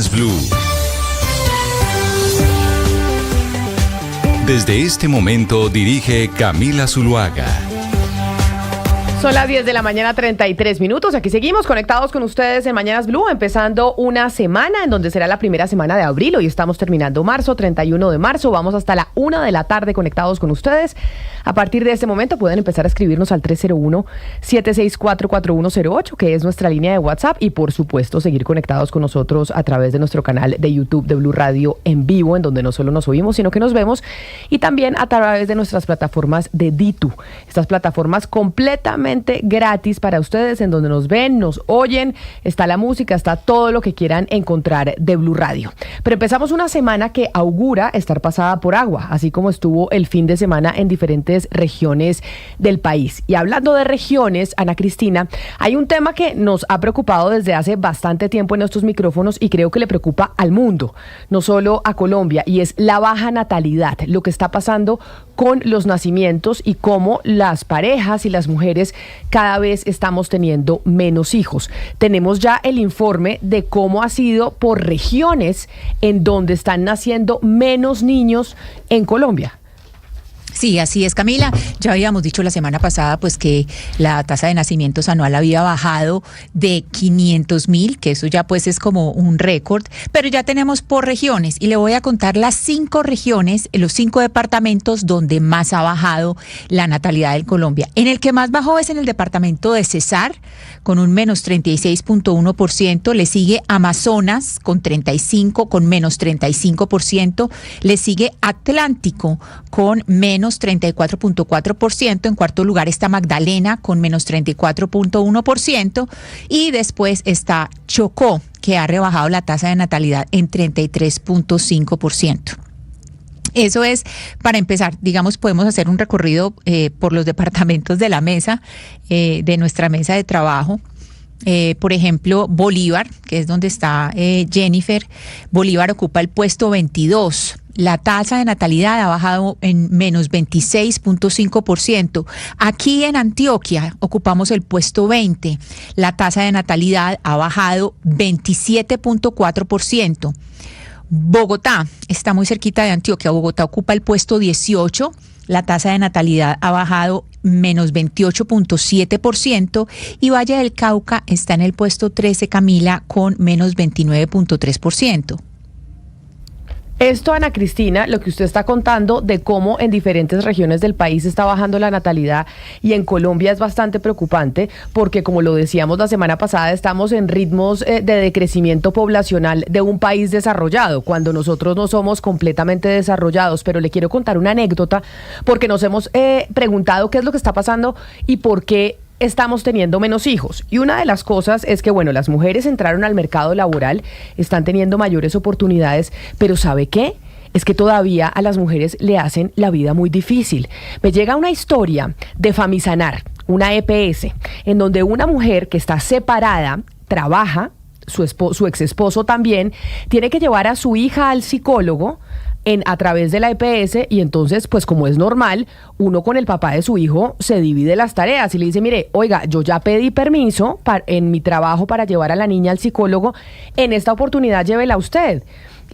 Blue. Desde este momento dirige Camila Zuluaga. Son las 10 de la mañana, 33 minutos. Aquí seguimos conectados con ustedes en Mañanas Blue, empezando una semana en donde será la primera semana de abril. Hoy estamos terminando marzo, 31 de marzo. Vamos hasta la 1 de la tarde conectados con ustedes. A partir de este momento pueden empezar a escribirnos al 301-764-4108, que es nuestra línea de WhatsApp. Y por supuesto, seguir conectados con nosotros a través de nuestro canal de YouTube de Blue Radio en vivo, en donde no solo nos oímos, sino que nos vemos. Y también a través de nuestras plataformas de Ditu. Estas plataformas completamente gratis para ustedes, en donde nos ven, nos oyen, está la música, está todo lo que quieran encontrar de Blue Radio. Pero empezamos una semana que augura estar pasada por agua, así como estuvo el fin de semana en diferentes regiones del país. Y hablando de regiones, Ana Cristina, hay un tema que nos ha preocupado desde hace bastante tiempo en estos micrófonos y creo que le preocupa al mundo, no solo a Colombia, y es la baja natalidad, lo que está pasando con los nacimientos y cómo las parejas y las mujeres cada vez estamos teniendo menos hijos. Tenemos ya el informe de cómo ha sido por regiones en donde están naciendo menos niños en Colombia. Sí, así es, Camila. Ya habíamos dicho la semana pasada pues que la tasa de nacimientos anual había bajado de 500,000, que eso ya pues es como un récord, pero ya tenemos por regiones y le voy a contar las 5 regiones, los 5 departamentos donde más ha bajado la natalidad en Colombia. En el que más bajó es en el departamento de Cesar, con un menos 36.1%, le sigue Amazonas con menos 35%, le sigue Atlántico con menos 34.4%, en cuarto lugar está Magdalena con menos 34.1% y después está Chocó, que ha rebajado la tasa de natalidad en 33.5%. Eso es, para empezar, digamos, podemos hacer un recorrido por los departamentos de la mesa, de nuestra mesa de trabajo. Por ejemplo, Bolívar, que es donde está Jennifer. Bolívar ocupa el puesto 22. La tasa de natalidad ha bajado en menos 26.5%. Aquí en Antioquia ocupamos el puesto 20. La tasa de natalidad ha bajado 27.4%. Bogotá está muy cerquita de Antioquia. Bogotá ocupa el puesto 18. La tasa de natalidad ha bajado menos 28.7% y Valle del Cauca está en el puesto 13, Camila, con menos 29.3%. Esto, Ana Cristina, lo que usted está contando de cómo en diferentes regiones del país está bajando la natalidad y en Colombia es bastante preocupante porque, como lo decíamos la semana pasada, estamos en ritmos de decrecimiento poblacional de un país desarrollado, cuando nosotros no somos completamente desarrollados. Pero le quiero contar una anécdota porque nos hemos preguntado qué es lo que está pasando y por qué estamos teniendo menos hijos. Y una de las cosas es que, bueno, las mujeres entraron al mercado laboral, están teniendo mayores oportunidades, pero ¿sabe qué? Es que todavía a las mujeres le hacen la vida muy difícil. Me llega una historia de Famisanar, una EPS, en donde una mujer que está separada, trabaja, su ex esposo también, tiene que llevar a su hija al psicólogo a través de la EPS, y entonces, pues como es normal, uno con el papá de su hijo se divide las tareas y le dice, mire, oiga, yo ya pedí permiso en mi trabajo para llevar a la niña al psicólogo, en esta oportunidad llévela usted.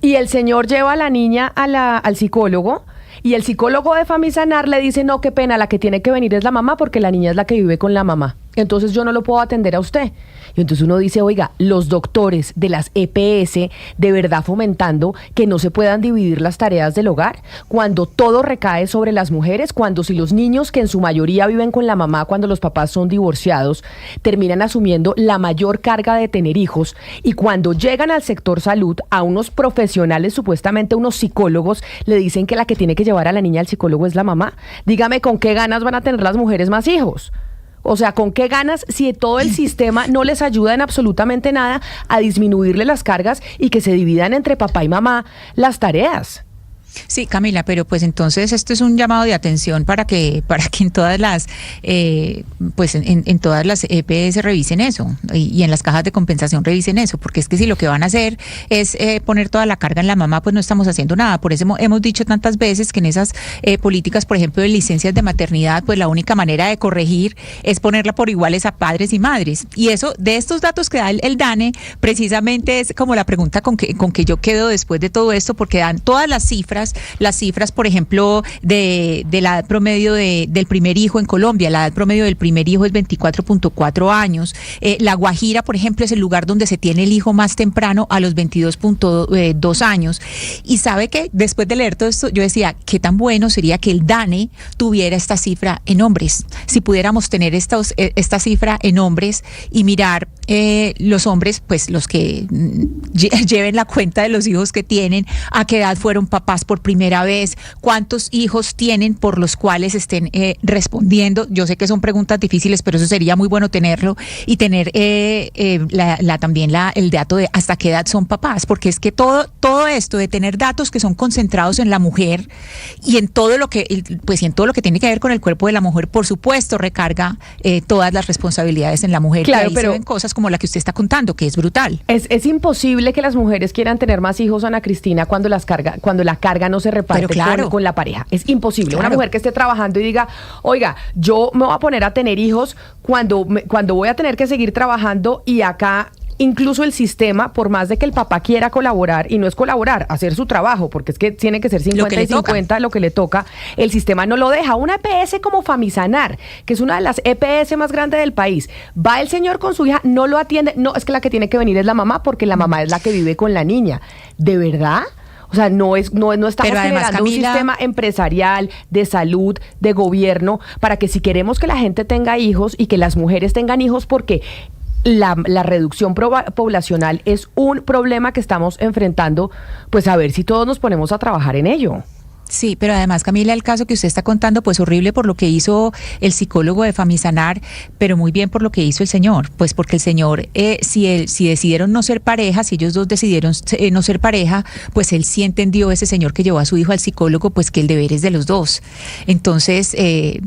Y el señor lleva a la niña al psicólogo, y el psicólogo de Famisanar le dice, no, qué pena, la que tiene que venir es la mamá porque la niña es la que vive con la mamá. Entonces yo no lo puedo atender a usted. Y entonces uno dice, oiga, los doctores de las EPS de verdad fomentando que no se puedan dividir las tareas del hogar, cuando todo recae sobre las mujeres, cuando si los niños, que en su mayoría viven con la mamá cuando los papás son divorciados, terminan asumiendo la mayor carga de tener hijos, y cuando llegan al sector salud, a unos profesionales, supuestamente unos psicólogos, le dicen que la que tiene que llevar a la niña al psicólogo es la mamá. Dígame, ¿con qué ganas van a tener las mujeres más hijos? O sea, ¿con qué ganas si todo el sistema no les ayuda en absolutamente nada a disminuirle las cargas y que se dividan entre papá y mamá las tareas? Sí, Camila, pero pues entonces esto es un llamado de atención para que en todas las pues en todas las EPS revisen eso y en las cajas de compensación revisen eso, porque es que si lo que van a hacer es poner toda la carga en la mamá, pues no estamos haciendo nada. Por eso hemos dicho tantas veces que en esas políticas, por ejemplo, de licencias de maternidad, pues la única manera de corregir es ponerla por iguales a padres y madres. Y eso, de estos datos que da el DANE, precisamente es como la pregunta con que yo quedo después de todo esto, porque dan todas las cifras, por ejemplo, de la edad promedio del primer hijo en Colombia. La edad promedio del primer hijo es 24.4 años. La Guajira, por ejemplo, es el lugar donde se tiene el hijo más temprano, a los 22.2 años. Y sabe que después de leer todo esto, yo decía, qué tan bueno sería que el DANE tuviera esta cifra en hombres. Si pudiéramos tener esta cifra en hombres y mirar los hombres, pues los que lleven la cuenta de los hijos que tienen, a qué edad fueron papás por primera vez, cuántos hijos tienen por los cuales estén respondiendo. Yo sé que son preguntas difíciles, pero eso sería muy bueno tenerlo, y tener también el dato de hasta qué edad son papás, porque es que todo esto de tener datos que son concentrados en la mujer y en todo lo que tiene que ver con el cuerpo de la mujer, por supuesto recarga todas las responsabilidades en la mujer. Claro, y ahí pero se ven cosas como la que usted está contando, que es brutal. Es imposible que las mujeres quieran tener más hijos, Ana Cristina, cuando la carga no se reparte con la pareja. Es imposible. Claro. Una mujer que esté trabajando y diga, oiga, yo me voy a poner a tener hijos cuando voy a tener que seguir trabajando, y acá incluso el sistema, por más de que el papá quiera colaborar, y no es colaborar, hacer su trabajo, porque es que tiene que ser 50 y 50 lo que le toca, el sistema no lo deja. Una EPS como Famisanar, que es una de las EPS más grandes del país, va el señor con su hija, no lo atiende, no, es que la que tiene que venir es la mamá, porque la mamá es la que vive con la niña. ¿De verdad? O sea, no estamos generando, Camila, un sistema empresarial, de salud, de gobierno, para que si queremos que la gente tenga hijos y que las mujeres tengan hijos, porque la reducción poblacional es un problema que estamos enfrentando, pues a ver si todos nos ponemos a trabajar en ello. Sí, pero además, Camila, el caso que usted está contando, pues horrible por lo que hizo el psicólogo de Famisanar, pero muy bien por lo que hizo el señor, pues porque el señor, si decidieron no ser pareja, si ellos dos decidieron no ser pareja, pues él sí entendió, ese señor que llevó a su hijo al psicólogo, pues que el deber es de los dos. Entonces,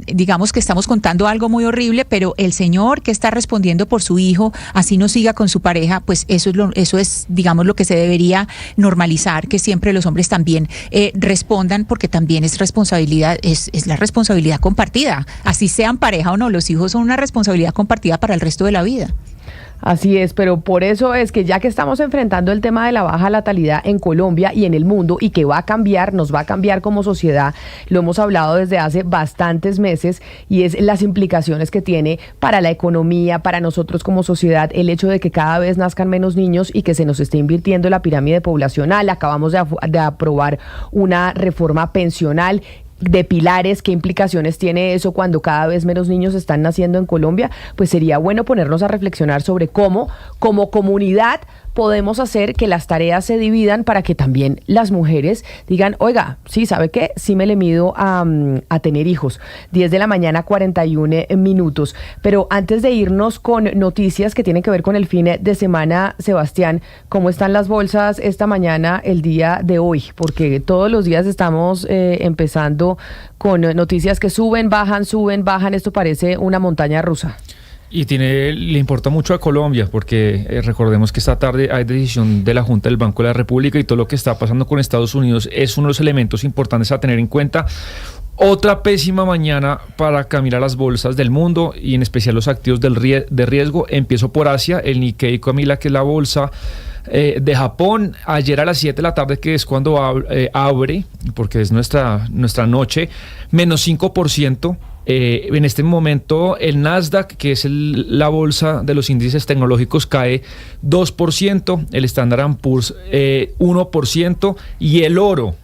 digamos que estamos contando algo muy horrible, pero el señor que está respondiendo por su hijo, así no siga con su pareja, pues eso es digamos, lo que se debería normalizar, que siempre los hombres también respondan, porque también es responsabilidad, es la responsabilidad compartida, así sean pareja o no, los hijos son una responsabilidad compartida para el resto de la vida. Así es, pero por eso es que ya que estamos enfrentando el tema de la baja natalidad en Colombia y en el mundo, y que va a cambiar, nos va a cambiar como sociedad, lo hemos hablado desde hace bastantes meses, y es las implicaciones que tiene para la economía, para nosotros como sociedad, el hecho de que cada vez nazcan menos niños y que se nos esté invirtiendo la pirámide poblacional. Acabamos de aprobar una reforma pensional de pilares. ¿Qué implicaciones tiene eso cuando cada vez menos niños están naciendo en Colombia? Pues sería bueno ponernos a reflexionar sobre cómo, como comunidad, podemos hacer que las tareas se dividan para que también las mujeres digan, oiga, sí, ¿sabe qué? Sí me le mido a tener hijos. 10 de la mañana, 41 minutos. Pero antes de irnos con noticias que tienen que ver con el fin de semana, Sebastián, ¿cómo están las bolsas esta mañana, el día de hoy? Porque todos los días estamos empezando con noticias que suben, bajan, esto parece una montaña rusa. Y le importa mucho a Colombia, porque recordemos que esta tarde hay decisión de la Junta del Banco de la República, y todo lo que está pasando con Estados Unidos es uno de los elementos importantes a tener en cuenta. Otra pésima mañana para caminar las bolsas del mundo, y en especial los activos de riesgo. Empiezo por Asia, el Nikkei, Camila, que es la bolsa de Japón. Ayer a las 7 de la tarde, que es cuando abre, porque es nuestra noche, menos 5%. En este momento el Nasdaq, que es la bolsa de los índices tecnológicos, cae 2%, el Standard & Poor's 1%, y el oro,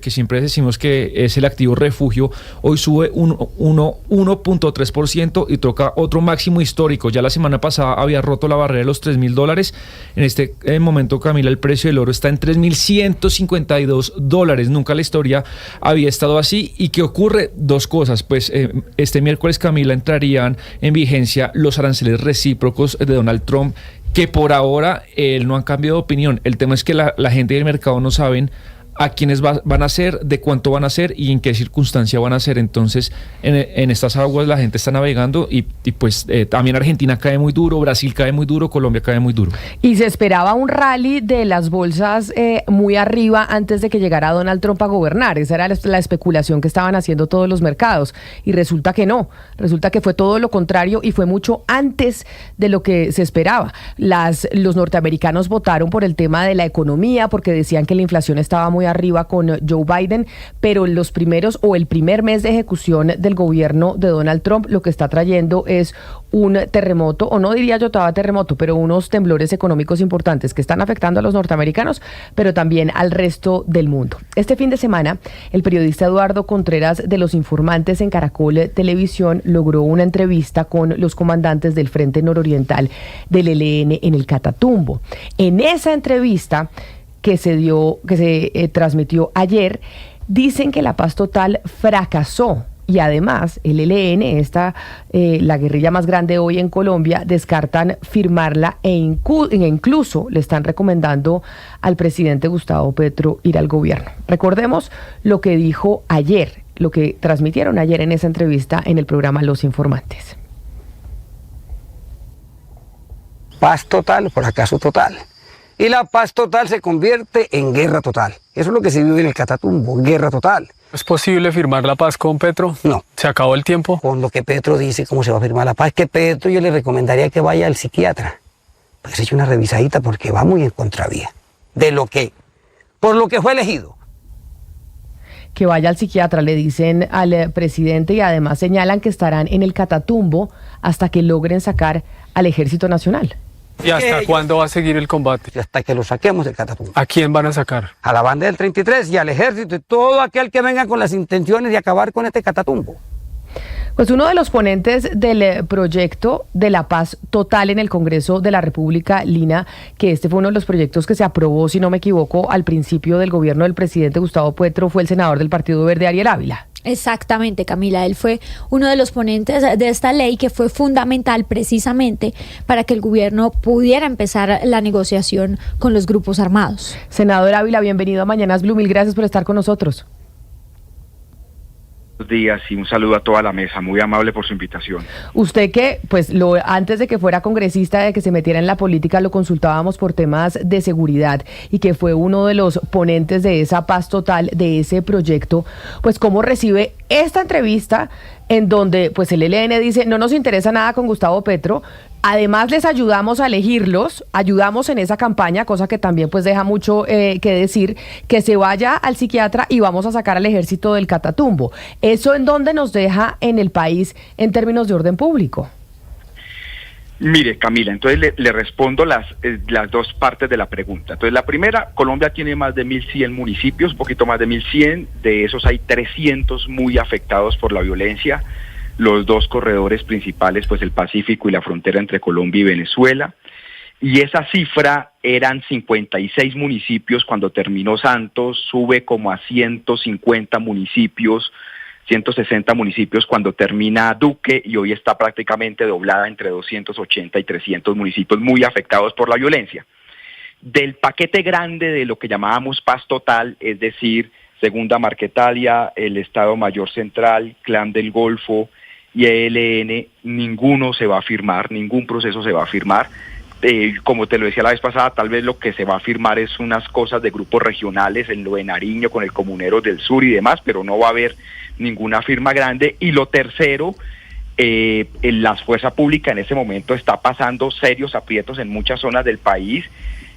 que siempre decimos que es el activo refugio, hoy sube 1.3% y toca otro máximo histórico. Ya la semana pasada había roto la barrera de los $3,000. En este momento, Camila, el precio del oro está en $3,152. Nunca en la historia había estado así. ¿Y qué ocurre? Dos cosas, pues este miércoles, Camila, entrarían en vigencia los aranceles recíprocos de Donald Trump, que por ahora no han cambiado de opinión. El tema es que la gente del mercado no saben a quiénes van a ser, de cuánto van a ser y en qué circunstancia van a ser. Entonces, en estas aguas la gente está navegando y pues también Argentina cae muy duro, Brasil cae muy duro, Colombia cae muy duro. Y se esperaba un rally de las bolsas muy arriba antes de que llegara Donald Trump a gobernar. Esa era la especulación que estaban haciendo todos los mercados. Y resulta que no, resulta que fue todo lo contrario y fue mucho antes de lo que se esperaba. Los norteamericanos votaron por el tema de la economía porque decían que la inflación estaba muy arriba con Joe Biden, pero los primeros o el primer mes de ejecución del gobierno de Donald Trump lo que está trayendo es un terremoto, o no diría yo todavía terremoto, pero unos temblores económicos importantes que están afectando a los norteamericanos, pero también al resto del mundo. Este fin de semana, el periodista Eduardo Contreras de Los Informantes en Caracol Televisión logró una entrevista con los comandantes del Frente Nororiental del ELN en el Catatumbo. En esa entrevista que se transmitió ayer, dicen que la paz total fracasó y además el ELN, la guerrilla más grande hoy en Colombia, descartan firmarla e incluso le están recomendando al presidente Gustavo Petro ir al gobierno. Recordemos lo que dijo ayer, lo que transmitieron ayer en esa entrevista en el programa Los Informantes. Paz total, fracaso total. Y la paz total se convierte en guerra total. Eso es lo que se vive en el Catatumbo, guerra total. ¿Es posible firmar la paz con Petro? No. ¿Se acabó el tiempo? Con lo que Petro dice, ¿cómo se va a firmar la paz? Que Petro yo le recomendaría que vaya al psiquiatra, para que se eche una revisadita porque va muy en contravía por lo que fue elegido. Que vaya al psiquiatra, le dicen al presidente, y además señalan que estarán en el Catatumbo hasta que logren sacar al Ejército Nacional. ¿Y hasta cuándo va a seguir el combate? Y hasta que lo saquemos del Catatumbo. ¿A quién van a sacar? A la banda del 33 y al ejército y todo aquel que venga con las intenciones de acabar con este Catatumbo. Pues uno de los ponentes del proyecto de la paz total en el Congreso de la República, Lina, que este fue uno de los proyectos que se aprobó, si no me equivoco, al principio del gobierno del presidente Gustavo Petro, fue el senador del Partido Verde, Ariel Ávila. Exactamente, Camila. Él fue uno de los ponentes de esta ley que fue fundamental precisamente para que el gobierno pudiera empezar la negociación con los grupos armados. Senador Ávila, bienvenido a Mañanas Blue. Mil gracias por estar con nosotros. Buenos días y un saludo a toda la mesa, muy amable por su invitación. Usted que, pues, antes de que fuera congresista, de que se metiera en la política, lo consultábamos por temas de seguridad y que fue uno de los ponentes de esa paz total, de ese proyecto, pues, ¿cómo recibe esta entrevista en donde, pues, el ELN dice, no nos interesa nada con Gustavo Petro, además les ayudamos a elegirlos, ayudamos en esa campaña, cosa que también, pues, deja mucho que decir, que se vaya al psiquiatra y vamos a sacar al ejército del Catatumbo? ¿Eso en dónde nos deja en el país en términos de orden público? Mire, Camila, entonces le respondo las dos partes de la pregunta. Entonces, la primera, Colombia tiene más de 1.100 municipios, un poquito más de 1.100, de esos hay 300 muy afectados por la violencia, los dos corredores principales, pues el Pacífico y la frontera entre Colombia y Venezuela, y esa cifra eran 56 municipios cuando terminó Santos, sube como a 150 municipios, 160 municipios cuando termina Duque y hoy está prácticamente doblada entre 280 y 300 municipios muy afectados por la violencia. Del paquete grande de lo que llamábamos paz total, es decir, Segunda Marquetalia, el Estado Mayor Central, Clan del Golfo y ELN, ninguno se va a firmar, ningún proceso se va a firmar. Como te lo decía la vez pasada, tal vez lo que se va a firmar es unas cosas de grupos regionales en lo de Nariño con el Comuneros del Sur y demás, pero no va a haber ninguna firma grande. Y lo tercero, la fuerza pública en ese momento está pasando serios aprietos en muchas zonas del país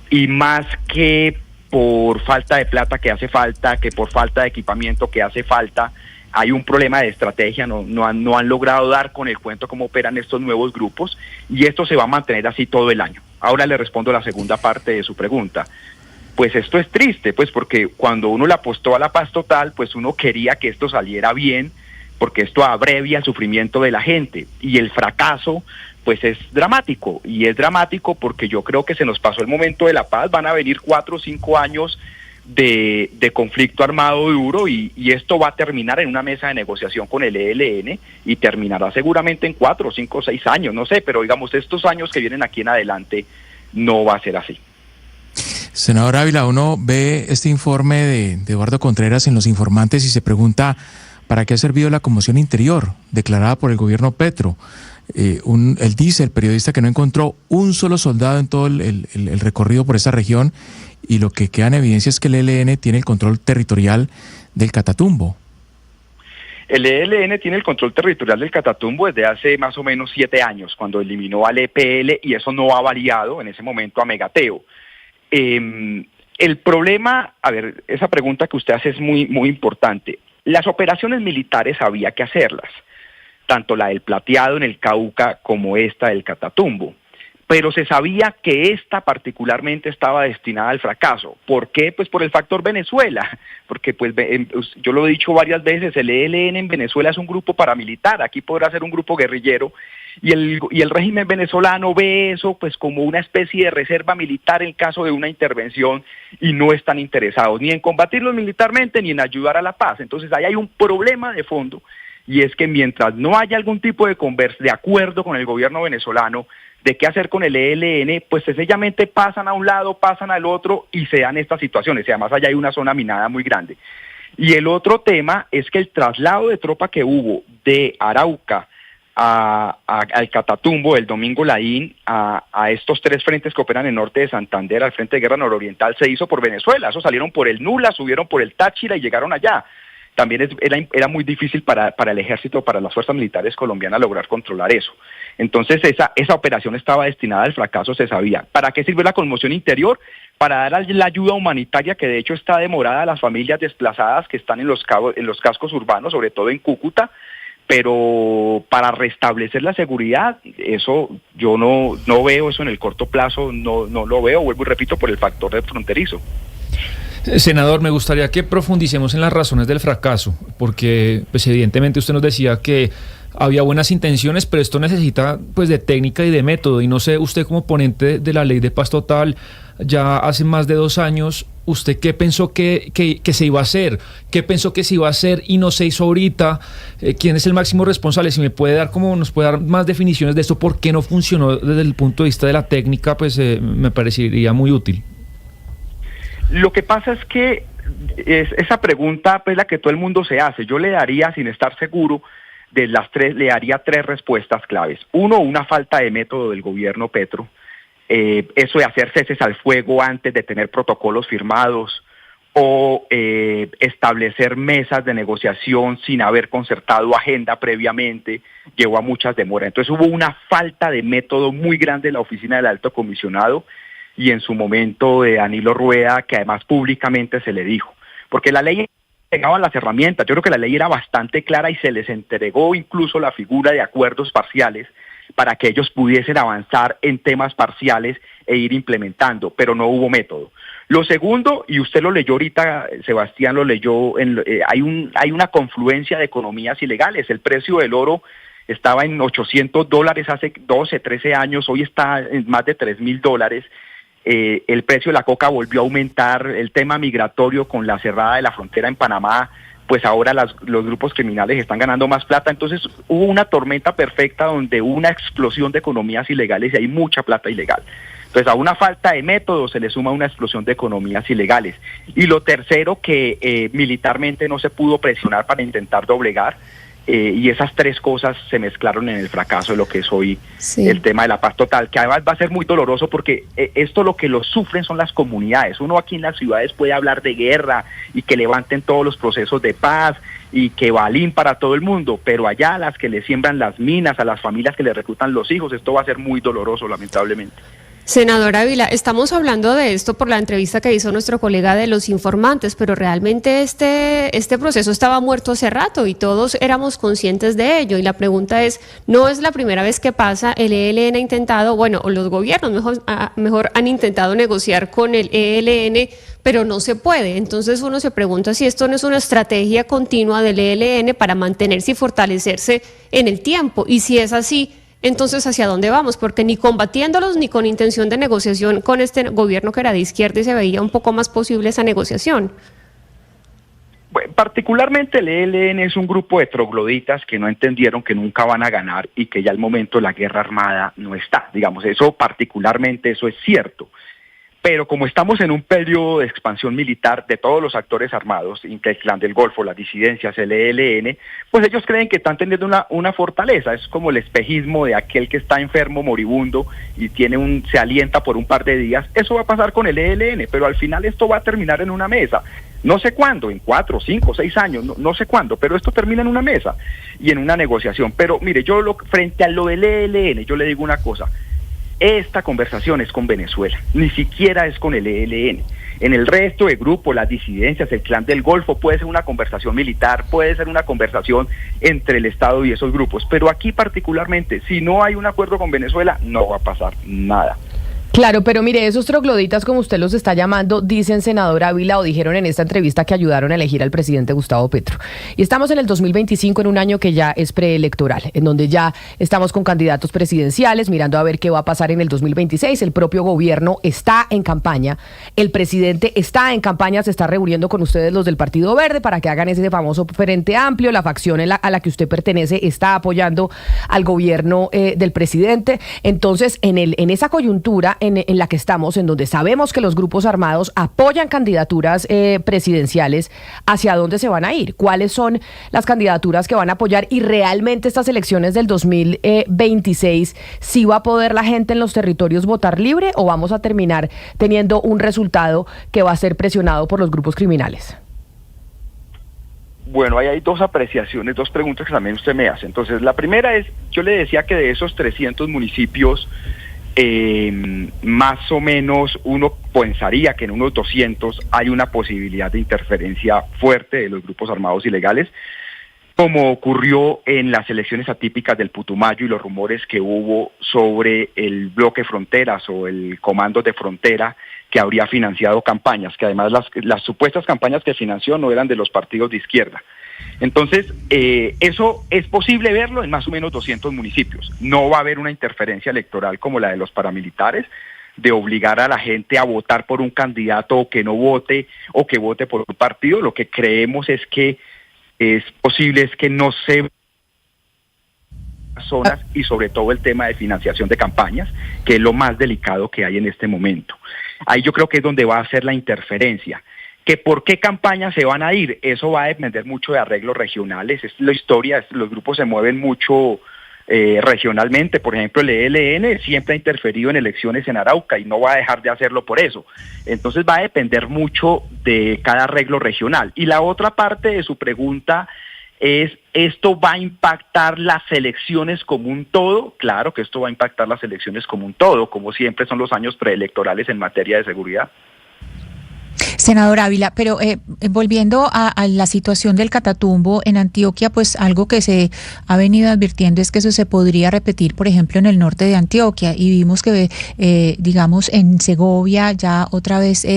y más que por falta de plata que hace falta, que por falta de equipamiento que hace falta, hay un problema de estrategia, no han logrado dar con el cuento cómo operan estos nuevos grupos y esto se va a mantener así todo el año. Ahora le respondo la segunda parte de su pregunta. Pues esto es triste, pues porque cuando uno le apostó a la paz total, pues uno quería que esto saliera bien, porque esto abrevia el sufrimiento de la gente y el fracaso pues es dramático y es dramático porque yo creo que se nos pasó el momento de la paz, van a venir 4 o 5 años de conflicto armado duro y esto va a terminar en una mesa de negociación con el ELN y terminará seguramente en 4, 5 o 6 años, no sé, pero digamos estos años que vienen aquí en adelante no va a ser así. Senador Ávila, uno ve este informe de Eduardo Contreras en Los Informantes y se pregunta ¿para qué ha servido la conmoción interior declarada por el gobierno Petro? Él dice, el periodista, que no encontró un solo soldado en todo el recorrido por esa región, y lo que queda en evidencia es que el ELN tiene el control territorial del Catatumbo. El ELN tiene el control territorial del Catatumbo desde hace más o menos 7 años, cuando eliminó al EPL, y eso no ha variado en ese momento a Megateo. El problema, a ver, esa pregunta que usted hace es muy, muy importante. Las operaciones militares había que hacerlas, tanto la del Plateado en el Cauca como esta del Catatumbo. Pero se sabía que esta particularmente estaba destinada al fracaso. ¿Por qué? Pues por el factor Venezuela, porque pues yo lo he dicho varias veces, el ELN en Venezuela es un grupo paramilitar, aquí podrá ser un grupo guerrillero, y el régimen venezolano ve eso pues como una especie de reserva militar en caso de una intervención, y no están interesados ni en combatirlos militarmente ni en ayudar a la paz. Entonces ahí hay un problema de fondo, y es que mientras no haya algún tipo de acuerdo con el gobierno venezolano de qué hacer con el ELN, pues sencillamente pasan a un lado, pasan al otro y se dan estas situaciones. Y además allá hay una zona minada muy grande. Y el otro tema es que el traslado de tropa que hubo de Arauca al Catatumbo, el Domingo Laín, a estos 3 frentes que operan en el norte de Santander, al Frente de Guerra Nororiental, se hizo por Venezuela. Esos salieron por el Nula, subieron por el Táchira y llegaron allá. También era muy difícil para el ejército, para las fuerzas militares colombianas lograr controlar eso. Entonces esa operación estaba destinada al fracaso, se sabía. ¿Para qué sirve la conmoción interior? Para dar la ayuda humanitaria, que de hecho está demorada a las familias desplazadas que están en los cascos urbanos, sobre todo en Cúcuta, pero para restablecer la seguridad, eso yo no veo eso en el corto plazo, no lo veo, vuelvo y repito, por el factor de fronterizo. Senador, me gustaría que profundicemos en las razones del fracaso, porque pues evidentemente usted nos decía que había buenas intenciones, pero esto necesita pues de técnica y de método, y no sé, usted como ponente de la ley de paz total, ya hace más de 2 años, ¿usted qué pensó que se iba a hacer? ¿Qué pensó que se iba a hacer y no se hizo ahorita? ¿Quién es el máximo responsable? Si nos puede dar más definiciones de esto, ¿por qué no funcionó desde el punto de vista de la técnica? Pues me parecería muy útil. Lo que pasa es que esa pregunta pues la que todo el mundo se hace. Yo le daría, sin estar seguro de las 3, le daría 3 respuestas claves. 1, una falta de método del gobierno Petro. Eso de hacer ceses al fuego antes de tener protocolos firmados, o establecer mesas de negociación sin haber concertado agenda previamente, llevó a muchas demoras. Entonces hubo una falta de método muy grande en la oficina del Alto Comisionado, y en su momento de Danilo Rueda, que además públicamente se le dijo, porque la ley entregaba las herramientas. Yo creo que la ley era bastante clara y se les entregó incluso la figura de acuerdos parciales para que ellos pudiesen avanzar en temas parciales e ir implementando, pero no hubo método. Lo segundo, y usted lo leyó ahorita, Sebastián lo leyó, hay una confluencia de economías ilegales. El precio del oro estaba en $800 hace 12, 13 años, hoy está en más de $3,000. El precio de la coca volvió a aumentar, el tema migratorio con la cerrada de la frontera en Panamá, pues ahora los grupos criminales están ganando más plata. Entonces hubo una tormenta perfecta donde hubo una explosión de economías ilegales y hay mucha plata ilegal. Entonces a una falta de método se le suma una explosión de economías ilegales. Y lo tercero, que militarmente no se pudo presionar para intentar doblegar. Y esas 3 cosas se mezclaron en el fracaso de lo que es hoy el tema de la paz total, que además va a ser muy doloroso porque esto lo que lo sufren son las comunidades. Uno aquí en las ciudades puede hablar de guerra y que levanten todos los procesos de paz y que balín para todo el mundo, pero allá a las que le siembran las minas, a las familias que le reclutan los hijos, esto va a ser muy doloroso, lamentablemente. Senador Ávila, estamos hablando de esto por la entrevista que hizo nuestro colega de Los Informantes, pero realmente este proceso estaba muerto hace rato y todos éramos conscientes de ello. Y la pregunta es, no es la primera vez que pasa, el ELN ha intentado, o los gobiernos mejor han intentado negociar con el ELN, pero no se puede. Entonces uno se pregunta si esto no es una estrategia continua del ELN para mantenerse y fortalecerse en el tiempo. Y si es así, entonces, ¿hacia dónde vamos? Porque ni combatiéndolos ni con intención de negociación con este gobierno que era de izquierda y se veía un poco más posible esa negociación. Bueno, particularmente el ELN es un grupo de trogloditas que no entendieron que nunca van a ganar y que ya al momento de la guerra armada no está. Digamos, eso particularmente, eso es cierto. Pero como estamos en un periodo de expansión militar de todos los actores armados, el Clan del Golfo, las disidencias, el ELN, pues ellos creen que están teniendo una fortaleza. Es como el espejismo de aquel que está enfermo, moribundo, y se alienta por un par de días. Eso va a pasar con el ELN, pero al final esto va a terminar en una mesa. No sé cuándo, en 4, 5, 6 años, no sé cuándo, pero esto termina en una mesa y en una negociación. Pero mire, frente a lo del ELN, yo le digo una cosa. Esta conversación es con Venezuela, ni siquiera es con el ELN. En el resto de grupos, las disidencias, el Clan del Golfo, puede ser una conversación militar, puede ser una conversación entre el Estado y esos grupos, pero aquí particularmente, si no hay un acuerdo con Venezuela, no va a pasar nada. Claro, pero mire, esos trogloditas, como usted los está llamando, dicen, senador Ávila, o dijeron en esta entrevista que ayudaron a elegir al presidente Gustavo Petro. Y estamos en el 2025, en un año que ya es preelectoral, en donde ya estamos con candidatos presidenciales, mirando a ver qué va a pasar en el 2026. El propio gobierno está en campaña, el presidente está en campaña, se está reuniendo con ustedes, los del Partido Verde, para que hagan ese famoso Frente Amplio. La facción a la que usted pertenece está apoyando al gobierno del presidente. Entonces, en esa coyuntura en la que estamos, en donde sabemos que los grupos armados apoyan candidaturas presidenciales, ¿hacia dónde se van a ir? ¿Cuáles son las candidaturas que van a apoyar? Y realmente estas elecciones del 2026, ¿sí va a poder la gente en los territorios votar libre o vamos a terminar teniendo un resultado que va a ser presionado por los grupos criminales? Bueno, ahí hay dos apreciaciones, dos preguntas que también usted me hace. Entonces, la primera es, yo le decía que de esos 300 municipios, más o menos uno pensaría que en unos 200 hay una posibilidad de interferencia fuerte de los grupos armados ilegales, como ocurrió en las elecciones atípicas del Putumayo y los rumores que hubo sobre el bloque fronteras o el comando de frontera que habría financiado campañas, que además las supuestas campañas que financió no eran de los partidos de izquierda. Entonces, eso es posible verlo en más o menos 200 municipios. No va a haber una interferencia electoral como la de los paramilitares, de obligar a la gente a votar por un candidato o que no vote, o que vote por un partido. Lo que creemos es que es posible es que no se zonas y sobre todo el tema de financiación de campañas, que es lo más delicado que hay en este momento. Ahí yo creo que es donde va a ser la interferencia. ¿Que por qué campañas se van a ir? Eso va a depender mucho de arreglos regionales. Es la historia, los grupos se mueven mucho regionalmente. Por ejemplo, el ELN siempre ha interferido en elecciones en Arauca y no va a dejar de hacerlo por eso. Entonces va a depender mucho de cada arreglo regional. Y la otra parte de su pregunta es, ¿esto va a impactar las elecciones como un todo? Claro que esto va a impactar las elecciones como un todo, como siempre son los años preelectorales en materia de seguridad. Senador Ávila, pero volviendo a la situación del Catatumbo en Antioquia, pues algo que se ha venido advirtiendo es que eso se podría repetir, por ejemplo, en el norte de Antioquia, y vimos que, digamos, en Segovia ya otra vez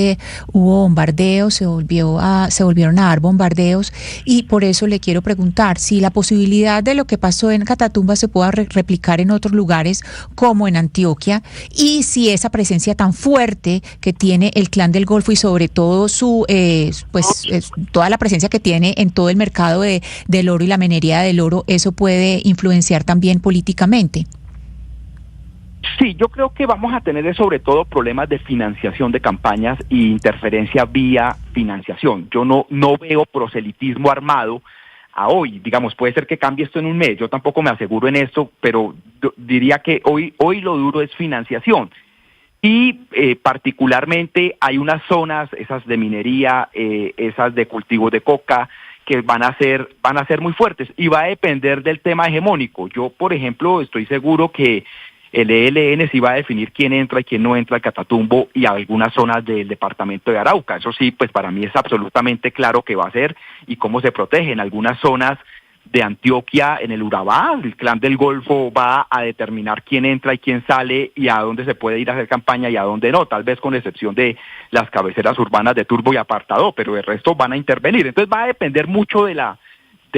hubo bombardeos, se volvieron a dar bombardeos, y por eso le quiero preguntar si la posibilidad de lo que pasó en Catatumbo se pueda replicar en otros lugares como en Antioquia, y si esa presencia tan fuerte que tiene el Clan del Golfo y sobre todo toda la presencia que tiene en todo el mercado del oro y la minería del oro, eso puede influenciar también políticamente. Sí, yo creo que vamos a tener sobre todo problemas de financiación de campañas e interferencia vía financiación. Yo no veo proselitismo armado a hoy, digamos, puede ser que cambie esto en un mes, yo tampoco me aseguro en esto, pero diría que hoy lo duro es financiación. Y particularmente hay unas zonas, esas de minería, esas de cultivos de coca, que van a ser muy fuertes y va a depender del tema hegemónico. Yo, por ejemplo, estoy seguro que el ELN sí va a definir quién entra y quién no entra al Catatumbo y a algunas zonas del departamento de Arauca. Eso sí, pues para mí es absolutamente claro qué va a hacer y cómo se protege. En algunas zonas de Antioquia, en el Urabá, el Clan del Golfo va a determinar quién entra y quién sale y a dónde se puede ir a hacer campaña y a dónde no, tal vez con excepción de las cabeceras urbanas de Turbo y Apartadó, pero el resto van a intervenir. Entonces va a depender mucho de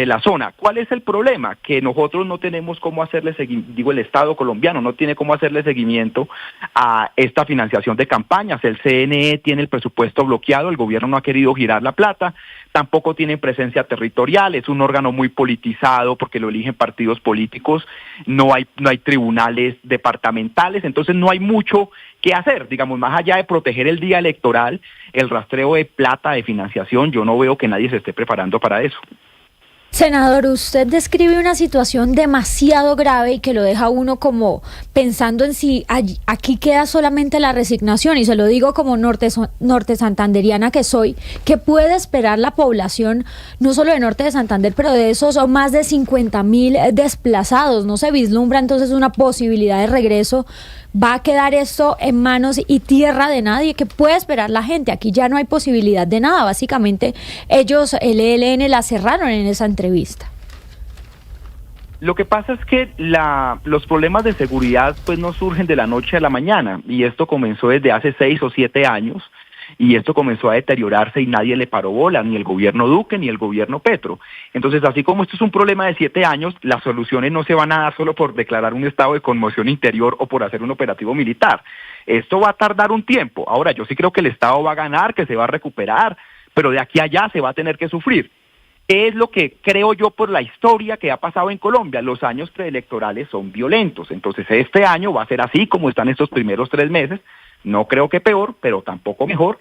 la zona. ¿Cuál es el problema? Que nosotros no tenemos cómo hacerle seguimiento, el Estado colombiano no tiene cómo hacerle seguimiento a esta financiación de campañas. El CNE tiene el presupuesto bloqueado, el gobierno no ha querido girar la plata, tampoco tienen presencia territorial, es un órgano muy politizado porque lo eligen partidos políticos, no hay tribunales departamentales, entonces no hay mucho que hacer, digamos, más allá de proteger el día electoral, el rastreo de plata, de financiación, yo no veo que nadie se esté preparando para eso. Senador, usted describe una situación demasiado grave y que lo deja uno como pensando en si aquí queda solamente la resignación, y se lo digo como norte santanderiana que soy, que puede esperar la población, no solo de Norte de Santander, pero de esos más de 50,000 desplazados. ¿No se vislumbra entonces una posibilidad de regreso? ¿Va a quedar esto en manos y tierra de nadie? ¿Qué puede esperar la gente? Aquí ya no hay posibilidad de nada. Básicamente, ellos, el ELN, la cerraron en esa entrevista. Lo que pasa es que los problemas de seguridad pues no surgen de la noche a la mañana, y esto comenzó desde hace 6 o 7 años, y esto comenzó a deteriorarse y nadie le paró bola, ni el gobierno Duque ni el gobierno Petro. Entonces, así como esto es un problema de 7 años, las soluciones no se van a dar solo por declarar un estado de conmoción interior o por hacer un operativo militar. Esto va a tardar un tiempo. Ahora, yo sí creo que el Estado va a ganar, que se va a recuperar, pero de aquí a allá se va a tener que sufrir. ¿Qué es lo que creo yo por la historia que ha pasado en Colombia? Los años preelectorales son violentos, entonces este año va a ser así como están estos primeros 3 meses, no creo que peor, pero tampoco mejor,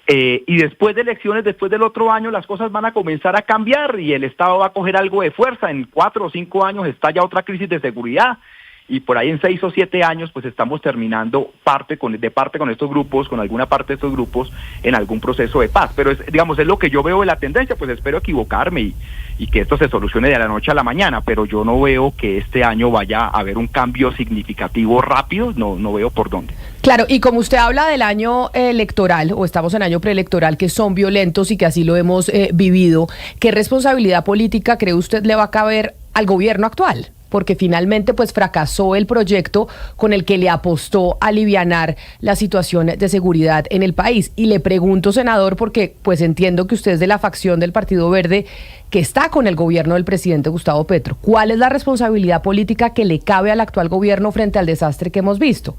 y después de elecciones, después del otro año, las cosas van a comenzar a cambiar y el Estado va a coger algo de fuerza. En 4 o 5 años estalla otra crisis de seguridad, y por ahí en 6 o 7 años pues estamos terminando parte con estos grupos, con alguna parte de estos grupos en algún proceso de paz. Pero es lo que yo veo de la tendencia, pues espero equivocarme y que esto se solucione de la noche a la mañana, pero yo no veo que este año vaya a haber un cambio significativo rápido, no veo por dónde. Claro, y como usted habla del año electoral, o estamos en año preelectoral, que son violentos y que así lo hemos vivido, ¿qué responsabilidad política cree usted le va a caber al gobierno actual? Porque finalmente pues fracasó el proyecto con el que le apostó a alivianar la situación de seguridad en el país. Y le pregunto, senador, porque pues entiendo que usted es de la facción del Partido Verde que está con el gobierno del presidente Gustavo Petro. ¿Cuál es la responsabilidad política que le cabe al actual gobierno frente al desastre que hemos visto?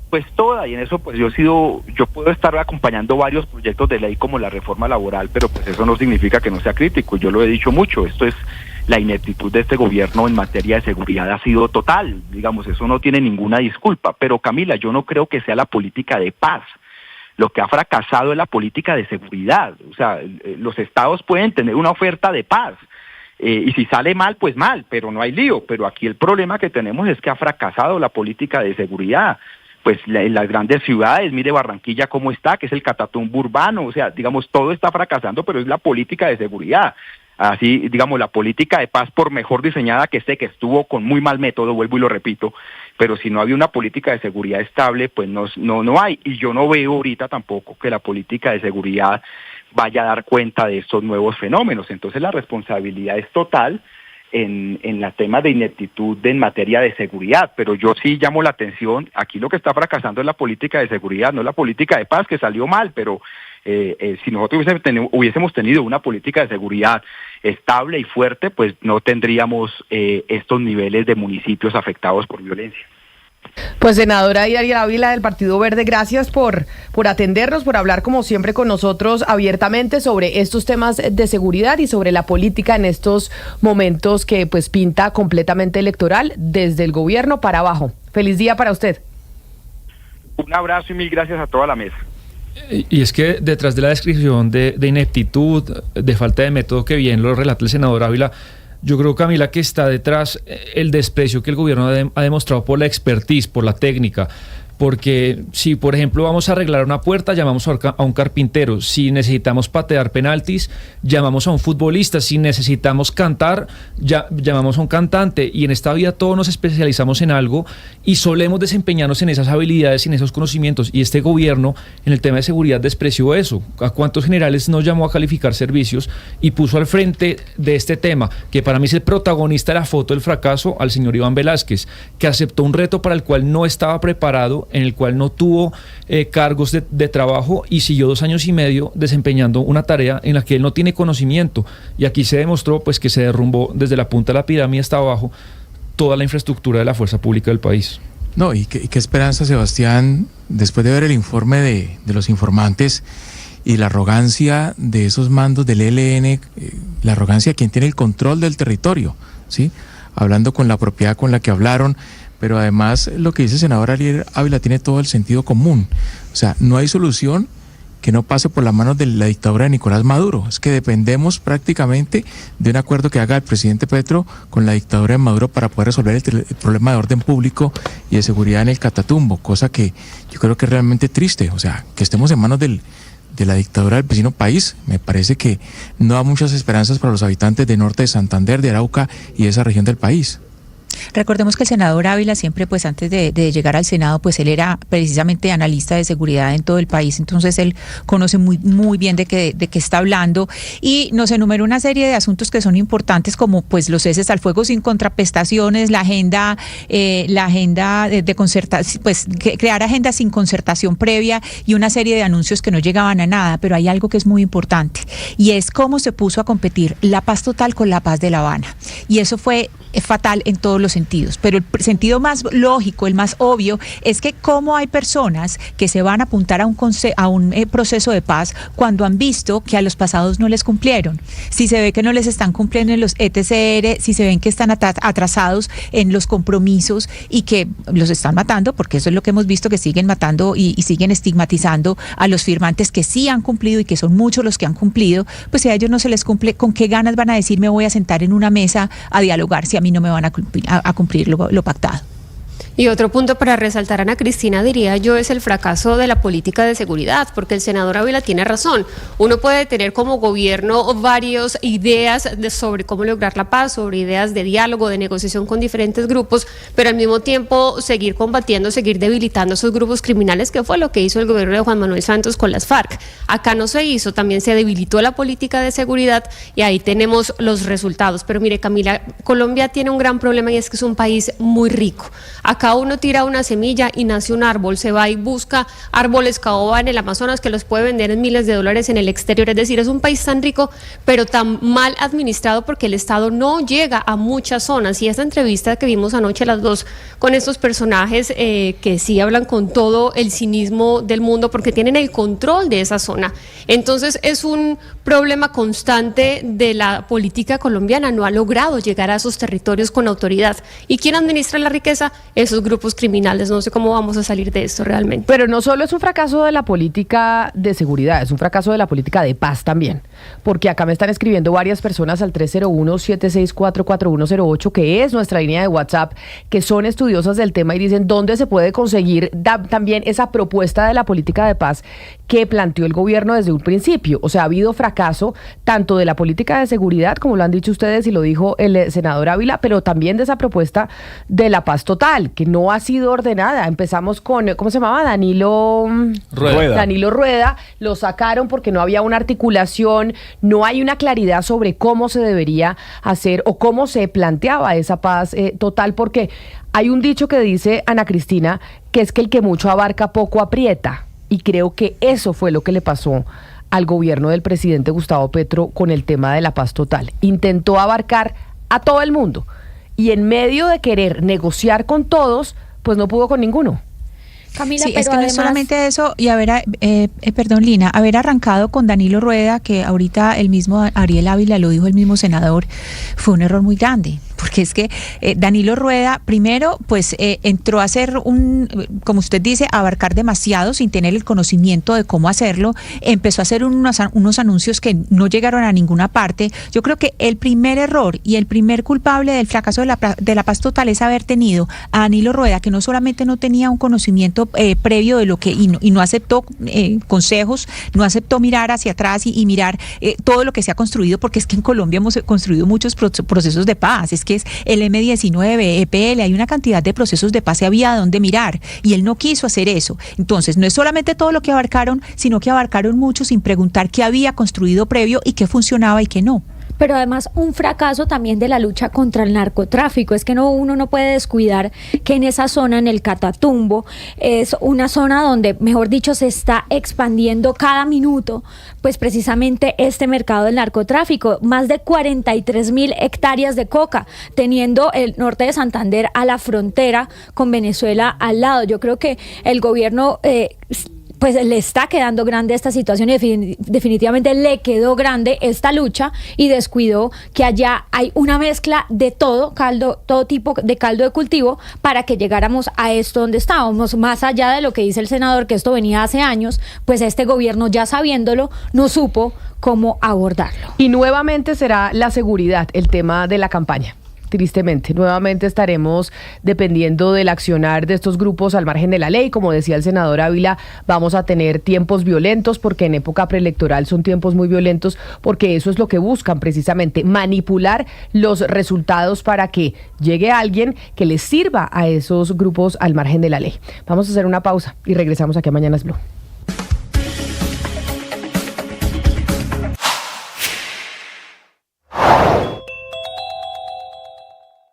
Pues toda, y en eso pues yo puedo estar acompañando varios proyectos de ley como la reforma laboral, pero pues eso no significa que no sea crítico. Yo lo he dicho mucho, esto es la ineptitud de este gobierno en materia de seguridad ha sido total, digamos, eso no tiene ninguna disculpa. Pero Camila, yo no creo que sea la política de paz. Lo que ha fracasado es la política de seguridad. O sea, los estados pueden tener una oferta de paz, y si sale mal, pues mal, pero no hay lío. Pero aquí el problema que tenemos es que ha fracasado la política de seguridad. Pues en las grandes ciudades, mire Barranquilla cómo está, que es el catatumbo urbano, o sea, digamos, todo está fracasando, pero es la política de seguridad. Así, digamos, la política de paz, por mejor diseñada que esté, que estuvo con muy mal método, vuelvo y lo repito, pero si no había una política de seguridad estable, pues no hay. Y yo no veo ahorita tampoco que la política de seguridad vaya a dar cuenta de estos nuevos fenómenos. Entonces la responsabilidad es total en la tema de ineptitud en materia de seguridad, pero yo sí llamo la atención, aquí lo que está fracasando es la política de seguridad, no la política de paz, que salió mal, pero si nosotros hubiésemos tenido una política de seguridad estable y fuerte, pues no tendríamos estos niveles de municipios afectados por violencia. Pues senadora Diana Ávila del Partido Verde, gracias por atendernos, por hablar como siempre con nosotros abiertamente sobre estos temas de seguridad y sobre la política en estos momentos que pues pinta completamente electoral desde el gobierno para abajo. Feliz día para usted. Un abrazo y mil gracias a toda la mesa. Y es que detrás de la descripción de ineptitud, de falta de método que bien lo relata el senador Ávila, yo creo, Camila, que está detrás el desprecio que el gobierno ha demostrado por la expertise, por la técnica. Porque si, por ejemplo, vamos a arreglar una puerta, llamamos a un carpintero. Si necesitamos patear penaltis, llamamos a un futbolista. Si necesitamos cantar, llamamos a un cantante. Y en esta vida todos nos especializamos en algo y solemos desempeñarnos en esas habilidades y en esos conocimientos. Y este gobierno, en el tema de seguridad, despreció eso. ¿A cuántos generales no llamó a calificar servicios y puso al frente de este tema, que para mí es el protagonista de la foto del fracaso, al señor Iván Velázquez, que aceptó un reto para el cual no estaba preparado periodo en el cual no tuvo cargos de trabajo y siguió 2 años y medio desempeñando una tarea en la que él no tiene conocimiento. Y aquí se demostró pues que se derrumbó desde la punta de la pirámide hasta abajo toda la infraestructura de la fuerza pública del país. No, y qué esperanza, Sebastián, después de ver el informe de los informantes y la arrogancia de esos mandos del ELN, la arrogancia de quien tiene el control del territorio, ¿sí? Hablando con la propiedad con la que hablaron, pero además lo que dice el senador Ariel Ávila tiene todo el sentido común. O sea, no hay solución que no pase por las manos de la dictadura de Nicolás Maduro. Es que dependemos prácticamente de un acuerdo que haga el presidente Petro con la dictadura de Maduro para poder resolver el problema de orden público y de seguridad en el Catatumbo, cosa que yo creo que es realmente triste. O sea, que estemos en manos de la dictadura del vecino país, me parece que no da muchas esperanzas para los habitantes de norte de Santander, de Arauca y de esa región del país. Recordemos que el senador Ávila siempre, pues antes de llegar al Senado, pues él era precisamente analista de seguridad en todo el país, entonces él conoce muy bien de qué está hablando y nos enumeró una serie de asuntos que son importantes, como pues los ceses al fuego sin contraprestaciones, la agenda de concertación, pues crear agendas sin concertación previa y una serie de anuncios que no llegaban a nada, pero hay algo que es muy importante y es cómo se puso a competir la paz total con la paz de La Habana, y eso fue fatal en todos los sentidos, pero el sentido más lógico, el más obvio, es que cómo hay personas que se van a apuntar a un proceso de paz cuando han visto que a los pasados no les cumplieron, si se ve que no les están cumpliendo en los ETCR, si se ven que están atrasados en los compromisos y que los están matando, porque eso es lo que hemos visto, que siguen matando y siguen estigmatizando a los firmantes que sí han cumplido y que son muchos los que han cumplido, pues si a ellos no se les cumple, ¿con qué ganas van a decir me voy a sentar en una mesa a dialogar si a mí no me van a cumplir lo pactado? Y otro punto para resaltar, Ana Cristina, diría yo, es el fracaso de la política de seguridad, porque el senador Ávila tiene razón. Uno puede tener como gobierno varias ideas sobre cómo lograr la paz, sobre ideas de diálogo, de negociación con diferentes grupos, pero al mismo tiempo seguir combatiendo, seguir debilitando esos grupos criminales, que fue lo que hizo el gobierno de Juan Manuel Santos con las FARC. Acá no se hizo, también se debilitó la política de seguridad y ahí tenemos los resultados. Pero mire, Camila, Colombia tiene un gran problema y es que es un país muy rico. Acá uno tira una semilla y nace un árbol, se va y busca árboles caoba en el Amazonas que los puede vender en miles de dólares en el exterior. Es decir, es un país tan rico, pero tan mal administrado porque el Estado no llega a muchas zonas. Y esta entrevista que vimos anoche las dos con estos personajes que sí hablan con todo el cinismo del mundo porque tienen el control de esa zona. Entonces es un problema constante de la política colombiana, no ha logrado llegar a esos territorios con autoridad. ¿Y quién administra la riqueza? Esos grupos criminales. No sé cómo vamos a salir de esto realmente. Pero no solo es un fracaso de la política de seguridad, es un fracaso de la política de paz también, porque acá me están escribiendo varias personas al 301-764-4108, que es nuestra línea de WhatsApp, que son estudiosas del tema y dicen dónde se puede conseguir también esa propuesta de la política de paz que planteó el gobierno desde un principio. O sea, ha habido fracaso tanto de la política de seguridad, como lo han dicho ustedes y lo dijo el senador Ávila, pero también de esa propuesta de la paz total, que no ha sido ordenada. Empezamos con, ¿cómo se llamaba? Danilo Rueda, lo sacaron porque no había una articulación, no hay una claridad sobre cómo se debería hacer o cómo se planteaba esa paz total, porque hay un dicho que dice, Ana Cristina, que es que el que mucho abarca poco aprieta, y creo que eso fue lo que le pasó al gobierno del presidente Gustavo Petro con el tema de la paz total. Intentó abarcar a todo el mundo y en medio de querer negociar con todos, pues no pudo con ninguno. Camila, sí, pero es que además... no es solamente eso, y perdón, Lina, haber arrancado con Danilo Rueda, que ahorita el mismo Ariel Ávila lo dijo el mismo senador, fue un error muy grande, porque es que Danilo Rueda, primero, pues entró a hacer como usted dice, abarcar demasiado sin tener el conocimiento de cómo hacerlo, empezó a hacer unos anuncios que no llegaron a ninguna parte. Yo creo que el primer error y el primer culpable del fracaso de la paz total es haber tenido a Danilo Rueda, que no solamente no tenía un conocimiento previo de lo que, y no aceptó consejos, no aceptó mirar hacia atrás y mirar todo lo que se ha construido, porque es que en Colombia hemos construido muchos procesos de paz, es que es el M19, EPL, hay una cantidad de procesos de paz y había donde mirar, y él no quiso hacer eso. Entonces, no es solamente todo lo que abarcaron, sino que abarcaron mucho sin preguntar qué había construido previo y qué funcionaba y qué no. pero además un fracaso también de la lucha contra el narcotráfico. Es que uno no puede descuidar que en esa zona, en el Catatumbo, es una zona donde, mejor dicho, se está expandiendo cada minuto, pues precisamente este mercado del narcotráfico. Más de 43.000 hectáreas de coca, teniendo el norte de Santander a la frontera con Venezuela al lado. Yo creo que el gobierno pues le está quedando grande esta situación y definitivamente le quedó grande esta lucha y descuidó que allá hay una mezcla de todo tipo de caldo de cultivo para que llegáramos a esto donde estábamos. Más allá de lo que dice el senador, que esto venía hace años, pues este gobierno, ya sabiéndolo, no supo cómo abordarlo. Y nuevamente será la seguridad el tema de la campaña. Tristemente, nuevamente estaremos dependiendo del accionar de estos grupos al margen de la ley. Como decía el senador Ávila, vamos a tener tiempos violentos, porque en época preelectoral son tiempos muy violentos, porque eso es lo que buscan precisamente, manipular los resultados para que llegue alguien que les sirva a esos grupos al margen de la ley. Vamos a hacer una pausa y regresamos aquí a Mañanas Blue.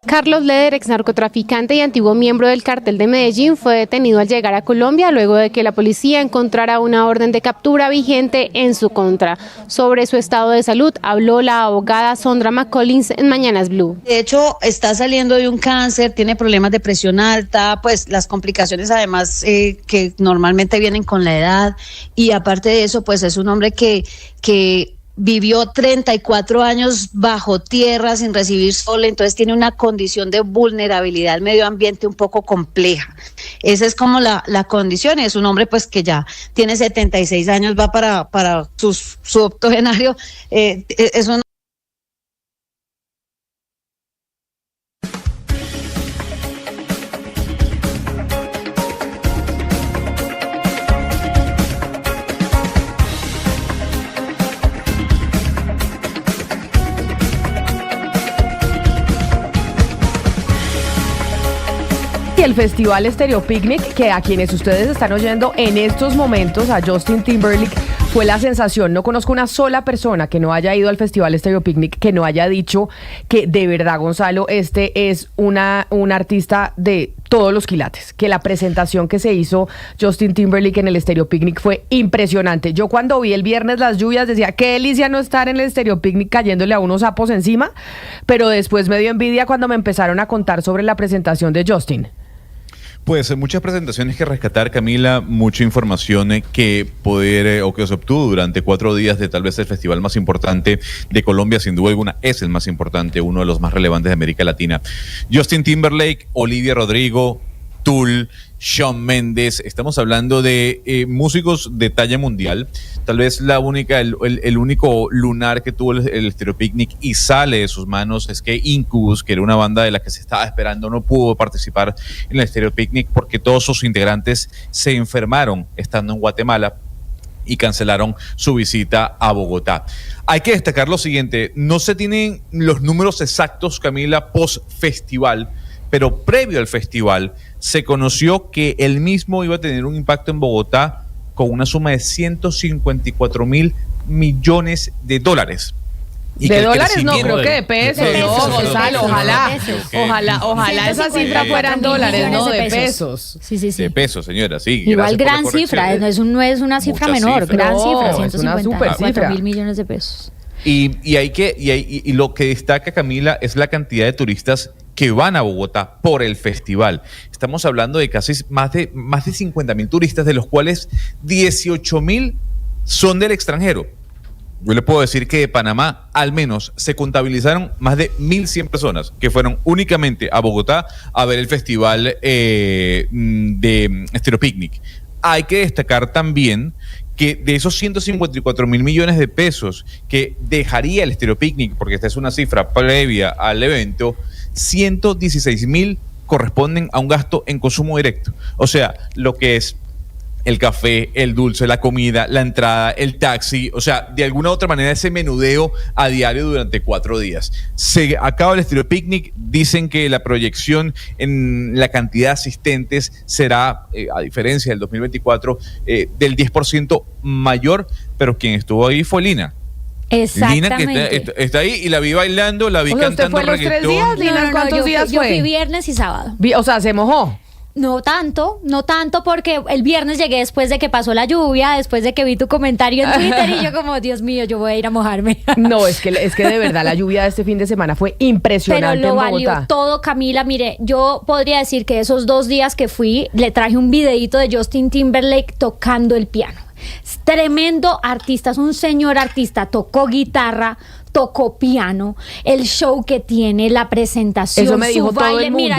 Carlos Leder, ex narcotraficante y antiguo miembro del Cártel de Medellín, fue detenido al llegar a Colombia luego de que la policía encontrara una orden de captura vigente en su contra. Sobre su estado de salud habló la abogada Sondra McCollins en Mañanas Blue. De hecho, está saliendo de un cáncer, tiene problemas de presión alta, pues las complicaciones además que normalmente vienen con la edad, y aparte de eso, pues es un hombre que vivió 34 años bajo tierra sin recibir sol, entonces tiene una condición de vulnerabilidad al medio ambiente un poco compleja. Esa es como la condición. Es un hombre pues que ya tiene 76 años, va para su octogenario, es un el Festival Estéreo Picnic, que a quienes ustedes están oyendo en estos momentos, a Justin Timberlake, fue la sensación. No conozco una sola persona que no haya ido al Festival Estéreo Picnic que no haya dicho que de verdad, Gonzalo, este es un artista de todos los quilates, que la presentación que se hizo Justin Timberlake en el Estéreo Picnic fue impresionante. Yo cuando vi el viernes las lluvias decía, qué delicia no estar en el Estéreo Picnic cayéndole a unos sapos encima, pero después me dio envidia cuando me empezaron a contar sobre la presentación de Justin. Pues muchas presentaciones que rescatar, Camila, mucha información que poder o que se obtuvo durante 4 días de tal vez el festival más importante de Colombia, sin duda alguna es el más importante, uno de los más relevantes de América Latina. Justin Timberlake, Olivia Rodrigo, Tool, Shawn Mendes, estamos hablando de músicos de talla mundial. Tal vez el único lunar que tuvo el Estéreo Picnic y sale de sus manos es que Incubus, que era una banda de la que se estaba esperando, no pudo participar en el Estéreo Picnic porque todos sus integrantes se enfermaron estando en Guatemala y cancelaron su visita a Bogotá. Hay que destacar lo siguiente, no se tienen los números exactos, Camila, post-festival, pero previo al festival se conoció que él mismo iba a tener un impacto en Bogotá con una suma de $154 millones. Y de dólares no, creo que de pesos, no, Gonzalo, ojalá esa cifra fuera en dólares, no de pesos. Sí. De pesos, señora, sí. Igual gran cifra, no es una cifra menor, gran cifra, $154 millones de pesos. Y lo que destaca, Camila, es la cantidad de turistas que van a Bogotá por el festival. Estamos hablando de casi más de 50.000 turistas, de los cuales 18.000 son del extranjero. Yo le puedo decir que de Panamá al menos se contabilizaron más de 1.100 personas que fueron únicamente a Bogotá a ver el festival de Estéreo Picnic. Hay que destacar también que de esos 154 millones de pesos que dejaría el Estéreo Picnic, porque esta es una cifra previa al evento, 116.000 corresponden a un gasto en consumo directo. O sea, lo que es el café, el dulce, la comida, la entrada, el taxi, o sea, de alguna u otra manera ese menudeo a diario durante 4 días. Se acaba el Estéreo Picnic, dicen que la proyección en la cantidad de asistentes será, a diferencia del 2024, del 10% mayor, pero quien estuvo ahí fue Lina. Lina, que Exactamente. está ahí, y la vi bailando, la vi O sea, ¿usted cantando fue los 3 reggaetón. días, Lina? ¿Cuántos días yo fue? fui viernes y sábado. O sea, se mojó. No tanto porque el viernes llegué después de que pasó la lluvia, después de que vi tu comentario en Twitter y yo como, Dios mío, yo voy a ir a mojarme. No, es que de verdad la lluvia de este fin de semana fue impresionante. Pero lo en Bogotá. valió todo, Camila. Mire, yo podría decir que esos 2 días que fui, le traje un videíto de Justin Timberlake tocando el piano. Es tremendo artista, es un señor artista, tocó guitarra, tocó piano, el show que tiene, la presentación, Eso me dijo su todo baile. el mundo. Mira,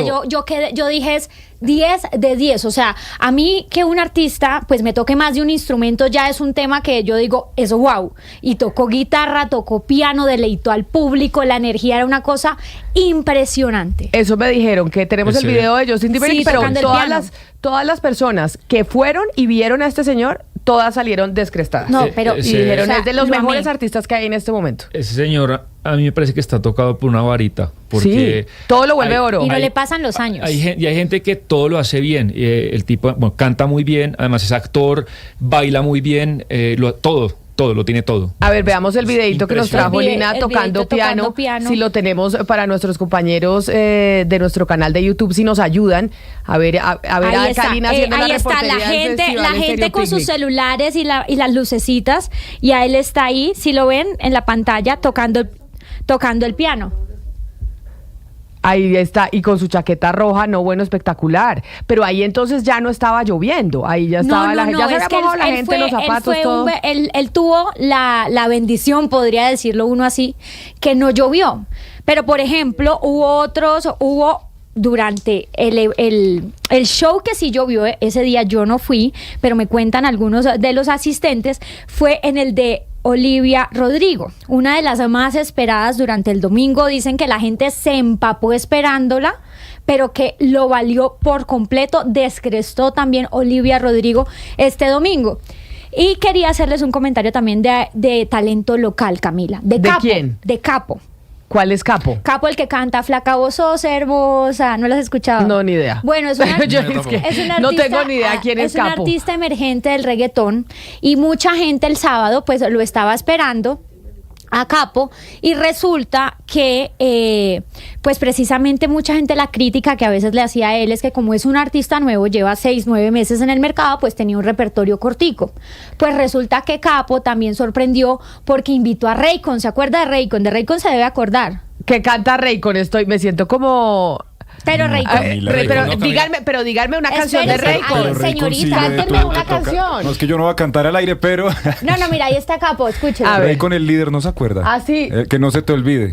yo dije es 10 de 10. O sea, a mí que un artista pues me toque más de un instrumento ya es un tema que yo digo, es wow. Y tocó guitarra, tocó piano, deleitó al público, la energía era una cosa impresionante. Eso me dijeron, que tenemos el video de Justin Timberlake, Sí, pero tocando el piano. todas las personas que fueron y vieron a este señor, todas salieron descrestadas. No, pero y dijeron, o sea, es de los lo amé. mejores artistas que hay en este momento. Ese señor a mí me parece que está tocado por una varita. Porque Sí, todo lo vuelve oro. Y no le pasan los años. Hay gente que todo lo hace bien. El tipo canta muy bien, además es actor, baila muy bien, todo, lo tiene todo. A ver, veamos el videito que nos trajo Lina El tocando videíto piano. tocando piano. Si lo tenemos para nuestros compañeros de nuestro canal de YouTube, si nos ayudan. A ver Ahí acá Lina haciendo ahí la está la reportería del gente, Festival la gente Estéreo con sus Picnic. celulares y las lucecitas y a él está ahí, si lo ven en la pantalla tocando el piano. Ahí está, y con su chaqueta roja, no, bueno, espectacular. Pero ahí entonces ya no estaba lloviendo, ahí ya estaba la gente, ya se había mojado la gente, los zapatos, todo. Él tuvo la bendición, podría decirlo uno así, que no llovió. Pero, por ejemplo, hubo durante el show que sí llovió, ese día yo no fui, pero me cuentan algunos de los asistentes, fue en el de Olivia Rodrigo, una de las más esperadas durante el domingo. Dicen que la gente se empapó esperándola, pero que lo valió por completo. Descrestó también Olivia Rodrigo este domingo. Y quería hacerles un comentario también de talento local, Camila. ¿De Capo? quién? De Capo. ¿Cuál es Capo? Capo, el que canta Flaca vos sos hermosa. ¿No lo has escuchado? No, ni idea. Bueno, es un no tengo ni idea quién es un Capo. artista emergente del reggaetón y mucha gente el sábado pues lo estaba esperando a Capo y resulta que pues precisamente mucha gente la crítica que a veces le hacía a él es que como es un artista nuevo, lleva 6-9 meses en el mercado, pues tenía un repertorio cortico. Pues resulta que Capo también sorprendió porque invitó a Raycon. ¿Se acuerda de Raycon? De Raycon se debe acordar. Que canta Raycon, me siento como... Pero Raycon. Díganme una canción de Espérese, Raycon. ay, señorita, cántenme una canción. No, es que yo no voy a cantar al aire, pero... No, mira, ahí está Capo, escúchelo. Rey con el líder, ¿no se acuerda? Ah, sí. Que no se te olvide.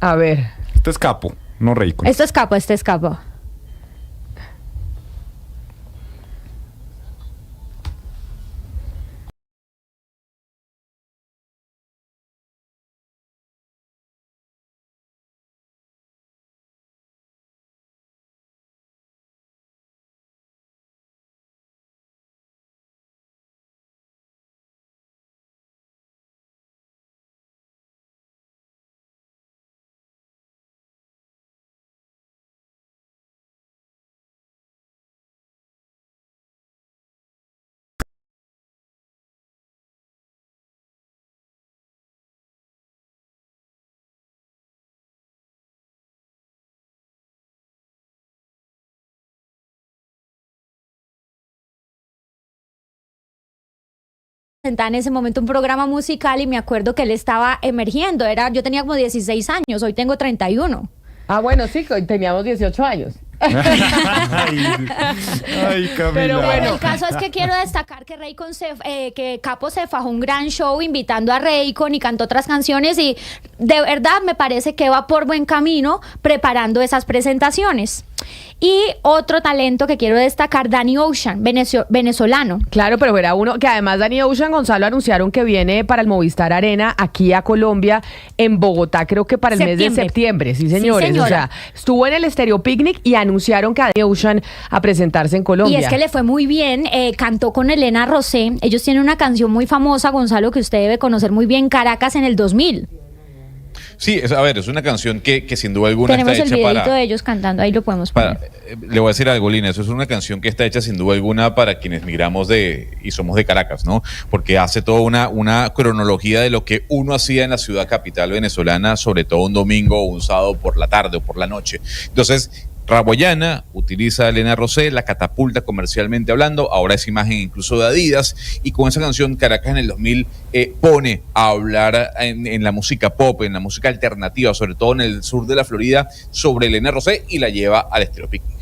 A ver. Este es Capo, no Raycon. Esto es Capo. En ese momento un programa musical y me acuerdo que él estaba emergiendo. Yo tenía como 16 años, hoy tengo 31. Ah, bueno, sí, teníamos 18 años. Ay, Camila. Pero bueno, el caso es que quiero destacar que que Capo se fajó un gran show invitando a Raycon y cantó otras canciones y de verdad me parece que va por buen camino preparando esas presentaciones. Y otro talento que quiero destacar, Danny Ocean, venezolano. Claro, pero era uno que además Danny Ocean, Gonzalo, anunciaron que viene para el Movistar Arena aquí a Colombia, en Bogotá, creo que para el mes de septiembre. Sí, señores. Sí, o sea, estuvo en el Estéreo Picnic y anunciaron que a Danny Ocean a presentarse en Colombia. Y es que le fue muy bien, cantó con Elena Rosé. Ellos tienen una canción muy famosa, Gonzalo, que usted debe conocer muy bien, Caracas, en el 2000. Sí, a ver, es una canción que sin duda alguna Tenemos está el hecha videito para... de ellos cantando, ahí lo podemos poner. Le voy a decir algo, Lina, eso es una canción que está hecha sin duda alguna para quienes migramos y somos de Caracas, ¿no? Porque hace toda una cronología de lo que uno hacía en la ciudad capital venezolana, sobre todo un domingo o un sábado por la tarde o por la noche. Entonces, Raboyana utiliza a Elena Rosé, la catapulta comercialmente hablando, ahora es imagen incluso de Adidas, y con esa canción Caracas en el 2000 pone a hablar en la música pop, en la música alternativa, sobre todo en el sur de la Florida, sobre Elena Rosé y la lleva al Estéreo Picnic.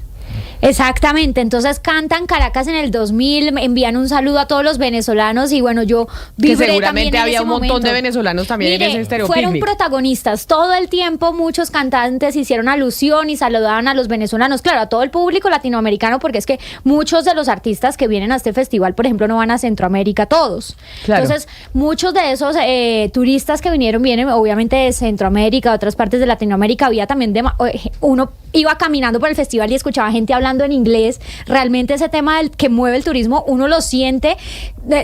Exactamente, entonces cantan Caracas en el 2000, envían un saludo a todos los venezolanos y bueno, yo vibré que seguramente también en había ese un montón momento. de venezolanos también. Mire, en ese Estéreo fueron Picnic. protagonistas todo el tiempo, muchos cantantes hicieron alusión y saludaban a los venezolanos, claro, a todo el público latinoamericano, porque es que muchos de los artistas que vienen a este festival, por ejemplo, no van a Centroamérica todos. Claro. Entonces, muchos de esos turistas que vienen obviamente de Centroamérica, de otras partes de Latinoamérica, había también uno iba caminando por el festival y escuchaba gente hablando en inglés. Realmente ese tema que mueve el turismo, uno lo siente,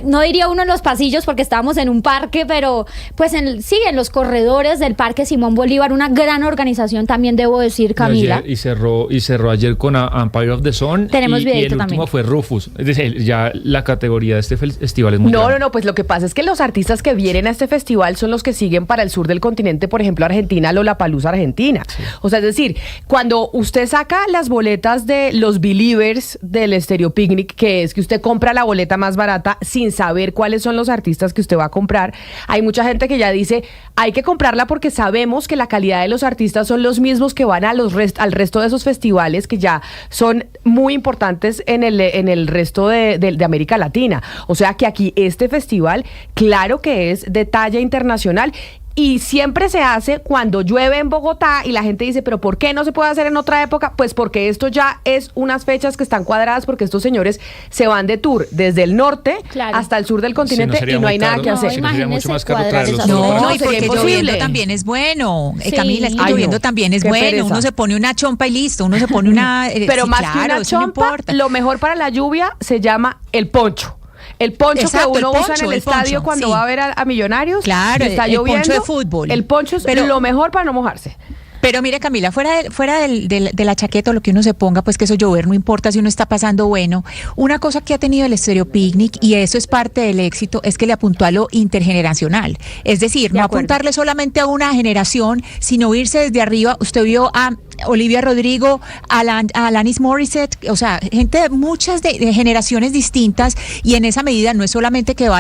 no diría uno en los pasillos porque estábamos en un parque, pero pues en los corredores del Parque Simón Bolívar, una gran organización también, debo decir, Camila. Y cerró ayer con Empire of the Sun. Tenemos y videito el último también. fue Rufus. Es decir, ya la categoría de este festival es muy grande. No, pues lo que pasa es que los artistas que vienen a este festival son los que siguen para el sur del continente, por ejemplo, Argentina, Lollapalooza Argentina. Sí. O sea, es decir, cuando usted saca las boletas de los Believers del Estéreo Picnic, que es que usted compra la boleta más barata sin saber cuáles son los artistas que usted va a comprar, hay mucha gente que ya dice, hay que comprarla porque sabemos que la calidad de los artistas son los mismos que van al resto de esos festivales que ya son muy importantes en el resto de América Latina. O sea que aquí este festival, claro que es de talla internacional. Y siempre se hace cuando llueve en Bogotá y la gente dice, pero ¿por qué no se puede hacer en otra época? Pues porque esto ya es unas fechas que están cuadradas, porque estos señores se van de tour desde el norte hasta el sur del continente y no hay nada que hacer. Sería mucho más caro traerlos. No, y porque lloviendo también es bueno. Sí. Camila, es que lloviendo también es bueno. Pereza. Uno se pone una chompa y listo. Uno se pone una... Pero sí, más claro, que una eso no chompa, importa. lo mejor para la lluvia se llama el poncho. El poncho. Exacto, que uno el usa en poncho, el estadio poncho, cuando sí. va a ver a Millonarios. Claro, y está el lloviendo. poncho de fútbol. El poncho es lo mejor para no mojarse. Pero mire, Camila, fuera de la chaqueta o lo que uno se ponga, pues que eso llover no importa si uno está pasando bueno. Una cosa que ha tenido el Estéreo Picnic, y eso es parte del éxito, es que le apuntó a lo intergeneracional. Es decir, no apuntarle solamente a una generación, sino irse desde arriba. Usted vio a Olivia Rodrigo, a Alanis Morissette, o sea, gente de muchas de generaciones distintas, y en esa medida no es solamente que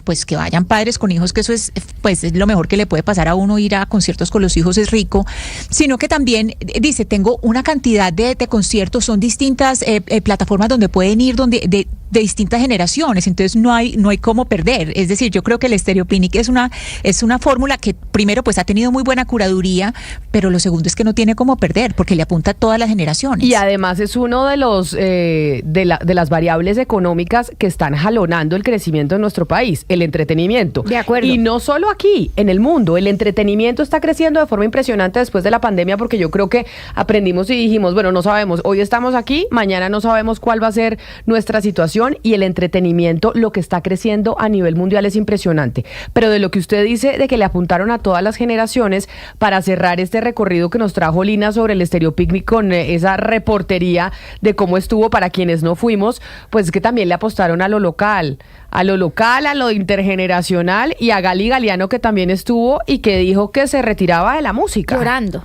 pues que vayan padres con hijos, que eso es pues es lo mejor que le puede pasar a uno, ir a conciertos con los hijos es rico, sino que también dice, tengo una cantidad de conciertos, son distintas plataformas donde pueden ir, de distintas generaciones, entonces no hay cómo perder. Es decir, yo creo que el Estéreo Picnic es una fórmula que primero pues ha tenido muy buena curaduría, pero lo segundo es que no tiene cómo perder, porque le apunta a todas las generaciones. Y además es uno de los de las variables económicas que están jalonando el crecimiento en nuestro país, el entretenimiento. De acuerdo. Y no solo aquí, en el mundo, el entretenimiento está creciendo de forma impresionante después de la pandemia, porque yo creo que aprendimos y dijimos, bueno, no sabemos, hoy estamos aquí, mañana no sabemos cuál va a ser nuestra situación, y el entretenimiento, lo que está creciendo a nivel mundial es impresionante. Pero de lo que usted dice, de que le apuntaron a todas las generaciones, para cerrar este recorrido que nos trajo Lina sobre el Estéreo Picnic con esa reportería de cómo estuvo para quienes no fuimos, pues es que también le apostaron a lo local, a lo intergeneracional, y a Gali Galeano, que también estuvo y que dijo que se retiraba de la música. Llorando.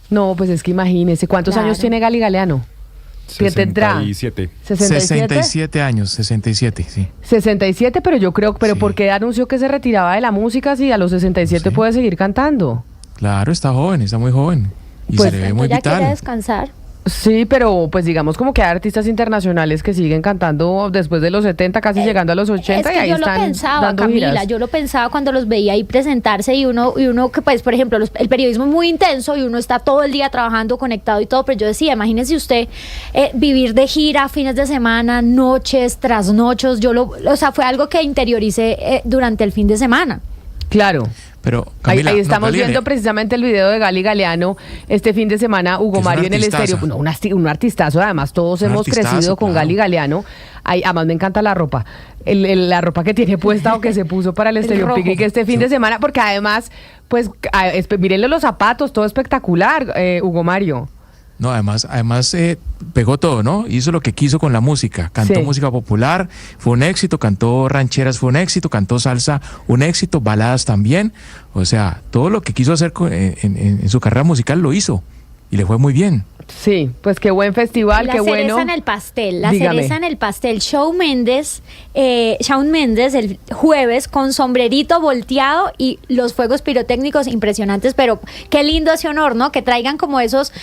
No, pues es que imagínese, ¿cuántos años tiene Gali Galeano? 67. 67 años, 67, sí. 67, pero yo creo, pero sí. ¿Por qué anunció que se retiraba de la música si a los 67 puede seguir cantando? Claro, está muy joven. Y pues se le ve muy ya vital. quiere descansar. Sí, pero pues digamos como que hay artistas internacionales que siguen cantando después de los 70, casi llegando a los 80, es que y ahí yo están lo pensaba, dando Camila, giras. yo lo pensaba cuando los veía ahí presentarse y uno que pues por ejemplo el periodismo es muy intenso y uno está todo el día trabajando, conectado y todo, pero yo decía, imagínese usted vivir de gira, fines de semana, noches, trasnochos, o sea, fue algo que interioricé durante el fin de semana. Claro. Pero Camila, ahí estamos viendo precisamente el video de Gali Galeano este fin de semana, Hugo Mario en el estéreo. No, un artistazo, además todos hemos crecido con Gali Galeano. Además me encanta la ropa, la ropa que tiene puesta o que se puso para el Estéreo Picnic este fin de semana, porque además, pues, mírenle los zapatos, todo espectacular, Hugo Mario. No, además pegó todo, ¿no? Hizo lo que quiso con la música. Cantó música popular, fue un éxito, cantó rancheras, fue un éxito, cantó salsa, un éxito, baladas también. O sea, todo lo que quiso hacer en su carrera musical lo hizo y le fue muy bien. Sí, pues qué buen festival, qué bueno. La cereza en el pastel. Shawn Mendes el jueves con sombrerito volteado y los fuegos pirotécnicos impresionantes, pero qué lindo ese honor, ¿no? Que traigan como esos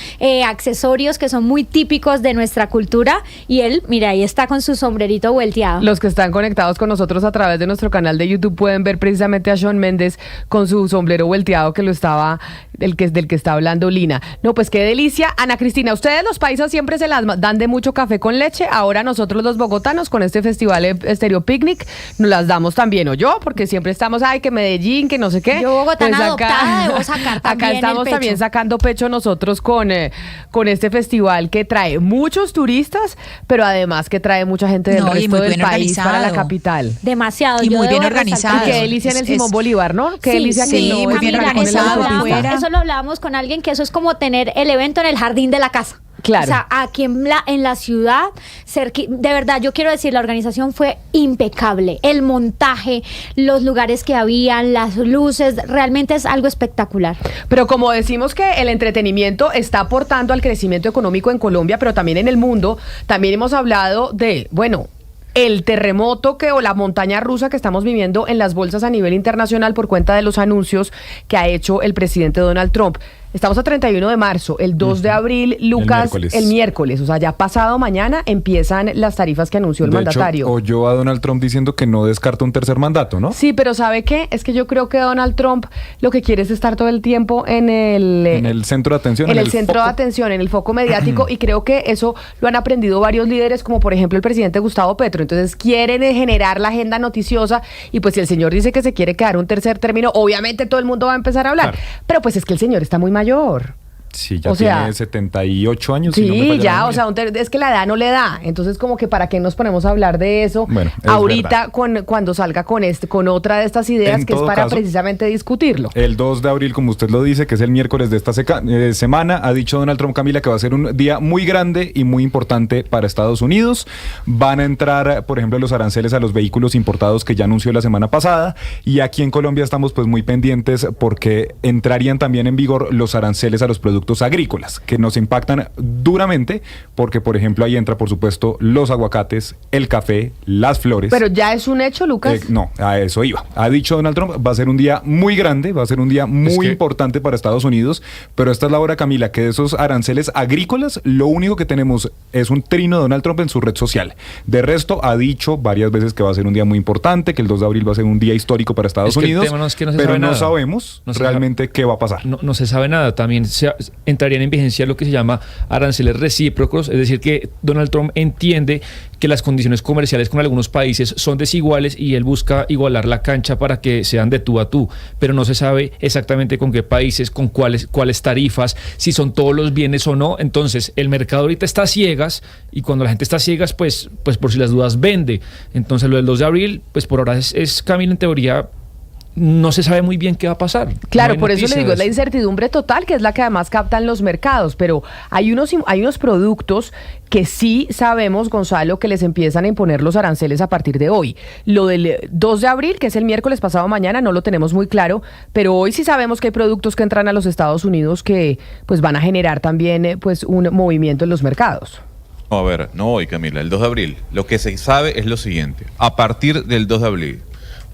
accesorios que son muy típicos de nuestra cultura y él, mira, ahí está con su sombrerito volteado. Los que están conectados con nosotros a través de nuestro canal de YouTube pueden ver precisamente a Shawn Mendes con su sombrero volteado del que está hablando Lina. No, pues qué delicia. Ana Cristina, ustedes los paisas siempre se las dan de mucho café con leche, ahora nosotros los bogotanos con este festival Estéreo Picnic nos las damos también, o yo, porque siempre estamos, que Medellín, que no sé qué. Yo bogotana pues adoptada, debo sacar también acá estamos también sacando pecho nosotros con este festival que trae muchos turistas, pero además que trae mucha gente del resto del país para la capital. Demasiado. Y muy bien organizado. Y qué delicia en el Simón Bolívar, ¿no? Qué delicia que no muy bien organizado. Eso lo hablábamos con alguien, que eso es como tener el evento en el jardín de la casa. Claro. O sea, aquí en la ciudad, de verdad, yo quiero decir, la organización fue impecable. El montaje, los lugares que habían, las luces, realmente es algo espectacular. Pero como decimos que el entretenimiento está aportando al crecimiento económico en Colombia, pero también en el mundo, también hemos hablado de, el terremoto o la montaña rusa que estamos viviendo en las bolsas a nivel internacional por cuenta de los anuncios que ha hecho el presidente Donald Trump. Estamos a 31 de marzo, el 2 de abril, Lucas, el miércoles, o sea, ya pasado mañana empiezan las tarifas que anunció el mandatario. Hecho, oyó a Donald Trump diciendo que no descarta un tercer mandato, ¿no? Sí, pero ¿sabe qué? Es que yo creo que Donald Trump lo que quiere es estar todo el tiempo en el centro de atención. En el centro de atención, en el foco mediático, y creo que eso lo han aprendido varios líderes, como por ejemplo el presidente Gustavo Petro. Entonces quieren generar la agenda noticiosa, y pues si el señor dice que se quiere quedar un tercer término, obviamente todo el mundo va a empezar a hablar. Claro. Pero pues es que el señor está muy mayor. Sí, ya tiene 78 años. Sí, si no ya, o sea, es que la edad no le da. Entonces, como que para qué nos ponemos a hablar de eso ahorita cuando salga con otra de estas ideas, que es para precisamente discutirlo. El 2 de abril, como usted lo dice, que es el miércoles de esta semana, ha dicho Donald Trump, Camila, que va a ser un día muy grande y muy importante para Estados Unidos. Van a entrar, por ejemplo, los aranceles a los vehículos importados que ya anunció la semana pasada, y aquí en Colombia estamos pues muy pendientes porque entrarían también en vigor los aranceles a los productos agrícolas, que nos impactan duramente, porque por ejemplo ahí entra por supuesto los aguacates, el café, las flores. Pero ya es un hecho, Lucas. No, a eso iba. Ha dicho Donald Trump, va a ser un día muy grande, va a ser un día muy importante para Estados Unidos, pero esta es la hora, Camila, que de esos aranceles agrícolas, lo único que tenemos es un trino de Donald Trump en su red social. De resto, ha dicho varias veces que va a ser un día muy importante, que el 2 de abril va a ser un día histórico para Estados Unidos, pero no sabemos realmente qué va a pasar. No se sabe nada. También entrarían en vigencia lo que se llama aranceles recíprocos, es decir, que Donald Trump entiende que las condiciones comerciales con algunos países son desiguales y él busca igualar la cancha para que sean de tú a tú, pero no se sabe exactamente con qué países, con cuáles tarifas, si son todos los bienes o no. Entonces el mercado ahorita está a ciegas, y cuando la gente está a ciegas, pues por si las dudas vende. Entonces lo del 2 de abril, pues por ahora es Camila, en teoría no se sabe muy bien qué va a pasar. Claro, por eso le digo, es la incertidumbre total, que es la que además captan los mercados, pero hay unos productos que sí sabemos, Gonzalo, que les empiezan a imponer los aranceles a partir de hoy. Lo del 2 de abril, que es el miércoles pasado mañana, no lo tenemos muy claro, pero hoy sí sabemos que hay productos que entran a los Estados Unidos que pues van a generar también pues un movimiento en los mercados. No, a ver, no hoy, Camila, el 2 de abril. Lo que se sabe es lo siguiente: a partir del 2 de abril,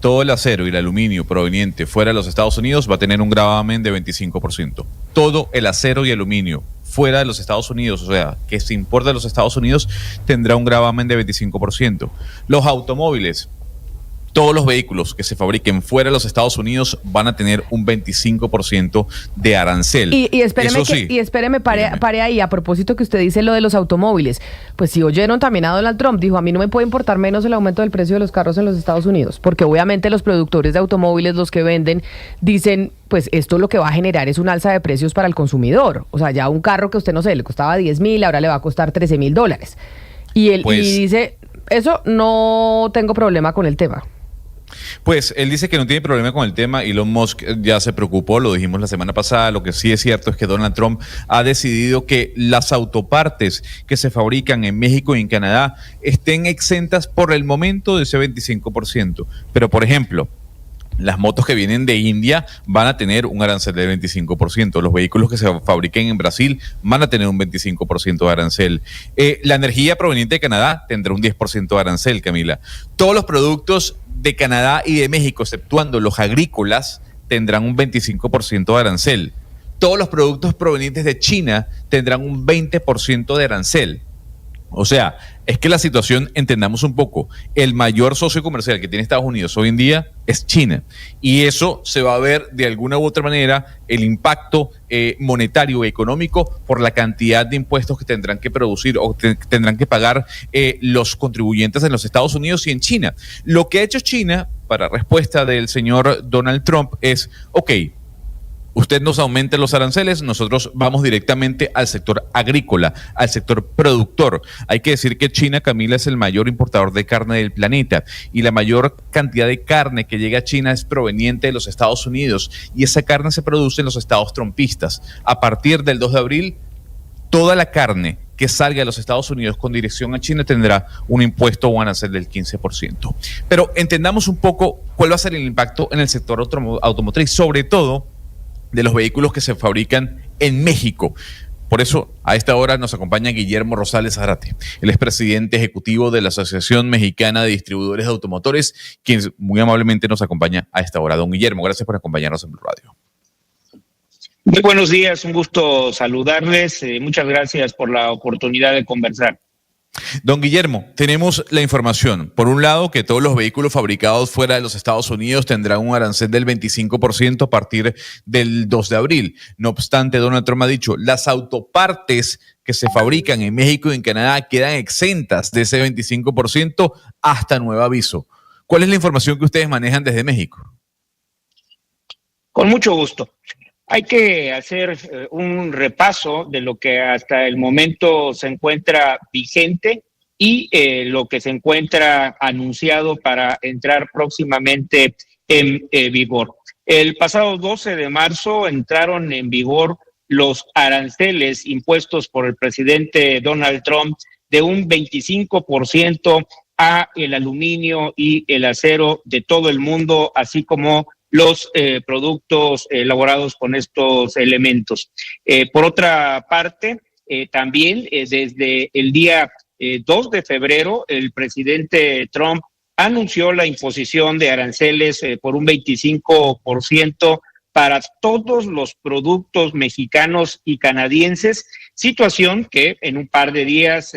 todo el acero y el aluminio proveniente fuera de los Estados Unidos va a tener un gravamen de 25%. Todo el acero y aluminio fuera de los Estados Unidos, o sea, que se importa de los Estados Unidos, tendrá un gravamen de 25%. Los automóviles todos los vehículos que se fabriquen fuera de los Estados Unidos van a tener un 25% de arancel. Y espéreme, Eso sí, y espéreme, pare ahí, a propósito que usted dice lo de los automóviles. Pues si oyeron también a Donald Trump, dijo, a mí no me puede importar menos el aumento del precio de los carros en los Estados Unidos, porque obviamente los productores de automóviles, los que venden, dicen, pues esto lo que va a generar es un alza de precios para el consumidor. O sea, ya un carro que a usted, no sé, le costaba 10,000, ahora le va a costar $13,000. Y él Pues- y dice, eso no tengo problema con el tema. Pues él dice que no tiene problema con el tema. Elon Musk ya se preocupó, lo dijimos la semana pasada. Lo que sí es cierto es que Donald Trump ha decidido que las autopartes que se fabrican en México y en Canadá estén exentas por el momento de ese 25%. Pero, por ejemplo, las motos que vienen de India van a tener un arancel del 25%. Los vehículos que se fabriquen en Brasil van a tener un 25% de arancel. La energía proveniente de Canadá tendrá un 10% de arancel, Camila. Todos los productos de Canadá y de México, exceptuando los agrícolas, tendrán un 25% de arancel. Todos los productos provenientes de China tendrán un 20% de arancel. O sea, es que la situación, entendamos un poco, el mayor socio comercial que tiene Estados Unidos hoy en día es China. Y eso se va a ver de alguna u otra manera, el impacto monetario y económico por la cantidad de impuestos que tendrán que producir o tendrán que pagar los contribuyentes en los Estados Unidos y en China. Lo que ha hecho China, para respuesta del señor Donald Trump, es, ok, usted nos aumente los aranceles, nosotros vamos directamente al sector agrícola, al sector productor. Hay que decir que China, Camila, es el mayor importador de carne del planeta y la mayor cantidad de carne que llega a China es proveniente de los Estados Unidos y esa carne se produce en los estados trumpistas. A partir del 2 de abril, toda la carne que salga de los Estados Unidos con dirección a China tendrá un impuesto o arancel del 15%. Pero entendamos un poco cuál va a ser el impacto en el sector automotriz, sobre todo de los vehículos que se fabrican en México. Por eso, a esta hora nos acompaña Guillermo Rosales Zárate. Él es presidente ejecutivo de la Asociación Mexicana de Distribuidores de Automotores, quien muy amablemente nos acompaña a esta hora. Don Guillermo, gracias por acompañarnos en Blue Radio. Muy buenos días, un gusto saludarles. Muchas gracias por la oportunidad de conversar. Don Guillermo, tenemos la información. Por un lado, que todos los vehículos fabricados fuera de los Estados Unidos tendrán un arancel del 25% a partir del 2 de abril. No obstante, Donald Trump ha dicho, las autopartes que se fabrican en México y en Canadá quedan exentas de ese 25% hasta nuevo aviso. ¿Cuál es la información que ustedes manejan desde México? Con mucho gusto. Hay que hacer un repaso de lo que hasta el momento se encuentra vigente y lo que se encuentra anunciado para entrar próximamente en vigor. El pasado 12 de marzo entraron en vigor los aranceles impuestos por el presidente Donald Trump de un 25% a el aluminio y el acero de todo el mundo, así como los productos elaborados con estos elementos. Por otra parte, también desde el día 2 de febrero, el presidente Trump anunció la imposición de aranceles por un 25% para todos los productos mexicanos y canadienses, situación que en un par de días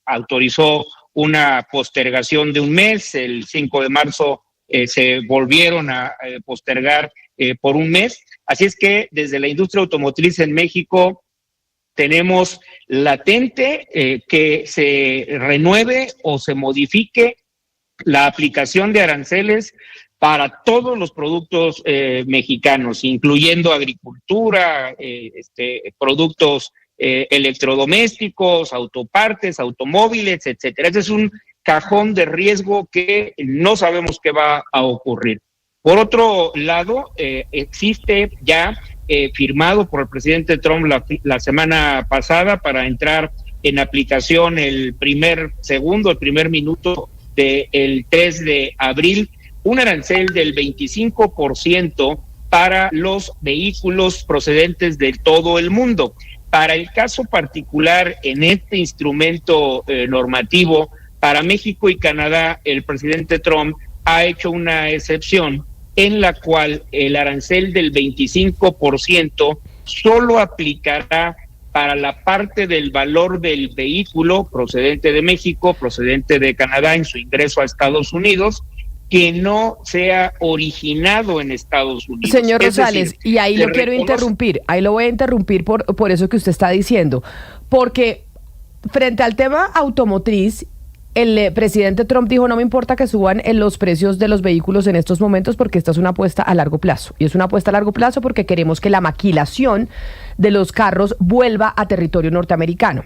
autorizó una postergación de un mes. El 5 de marzo se volvieron a postergar por un mes. Así es que desde la industria automotriz en México tenemos latente que se renueve o se modifique la aplicación de aranceles para todos los productos mexicanos, incluyendo agricultura, productos electrodomésticos, autopartes, automóviles, etcétera. Ese es un cajón de riesgo que no sabemos qué va a ocurrir. Por otro lado, existe ya firmado por el presidente Trump la semana pasada para entrar en aplicación el primer minuto del 3 de abril, un arancel del 25% para los vehículos procedentes de todo el mundo. Para el caso particular en este instrumento normativo, para México y Canadá, el presidente Trump ha hecho una excepción en la cual el arancel del 25% solo aplicará para la parte del valor del vehículo procedente de México, procedente de Canadá en su ingreso a Estados Unidos, que no sea originado en Estados Unidos. Señor Es Rosales, decir, y ahí se lo quiero reconoce- interrumpir, ahí lo voy a interrumpir por eso que usted está diciendo, porque frente al tema automotriz, el presidente Trump dijo: no me importa que suban los precios de los vehículos en estos momentos porque esta es una apuesta a largo plazo. Y es una apuesta a largo plazo porque queremos que la maquilación de los carros vuelva a territorio norteamericano.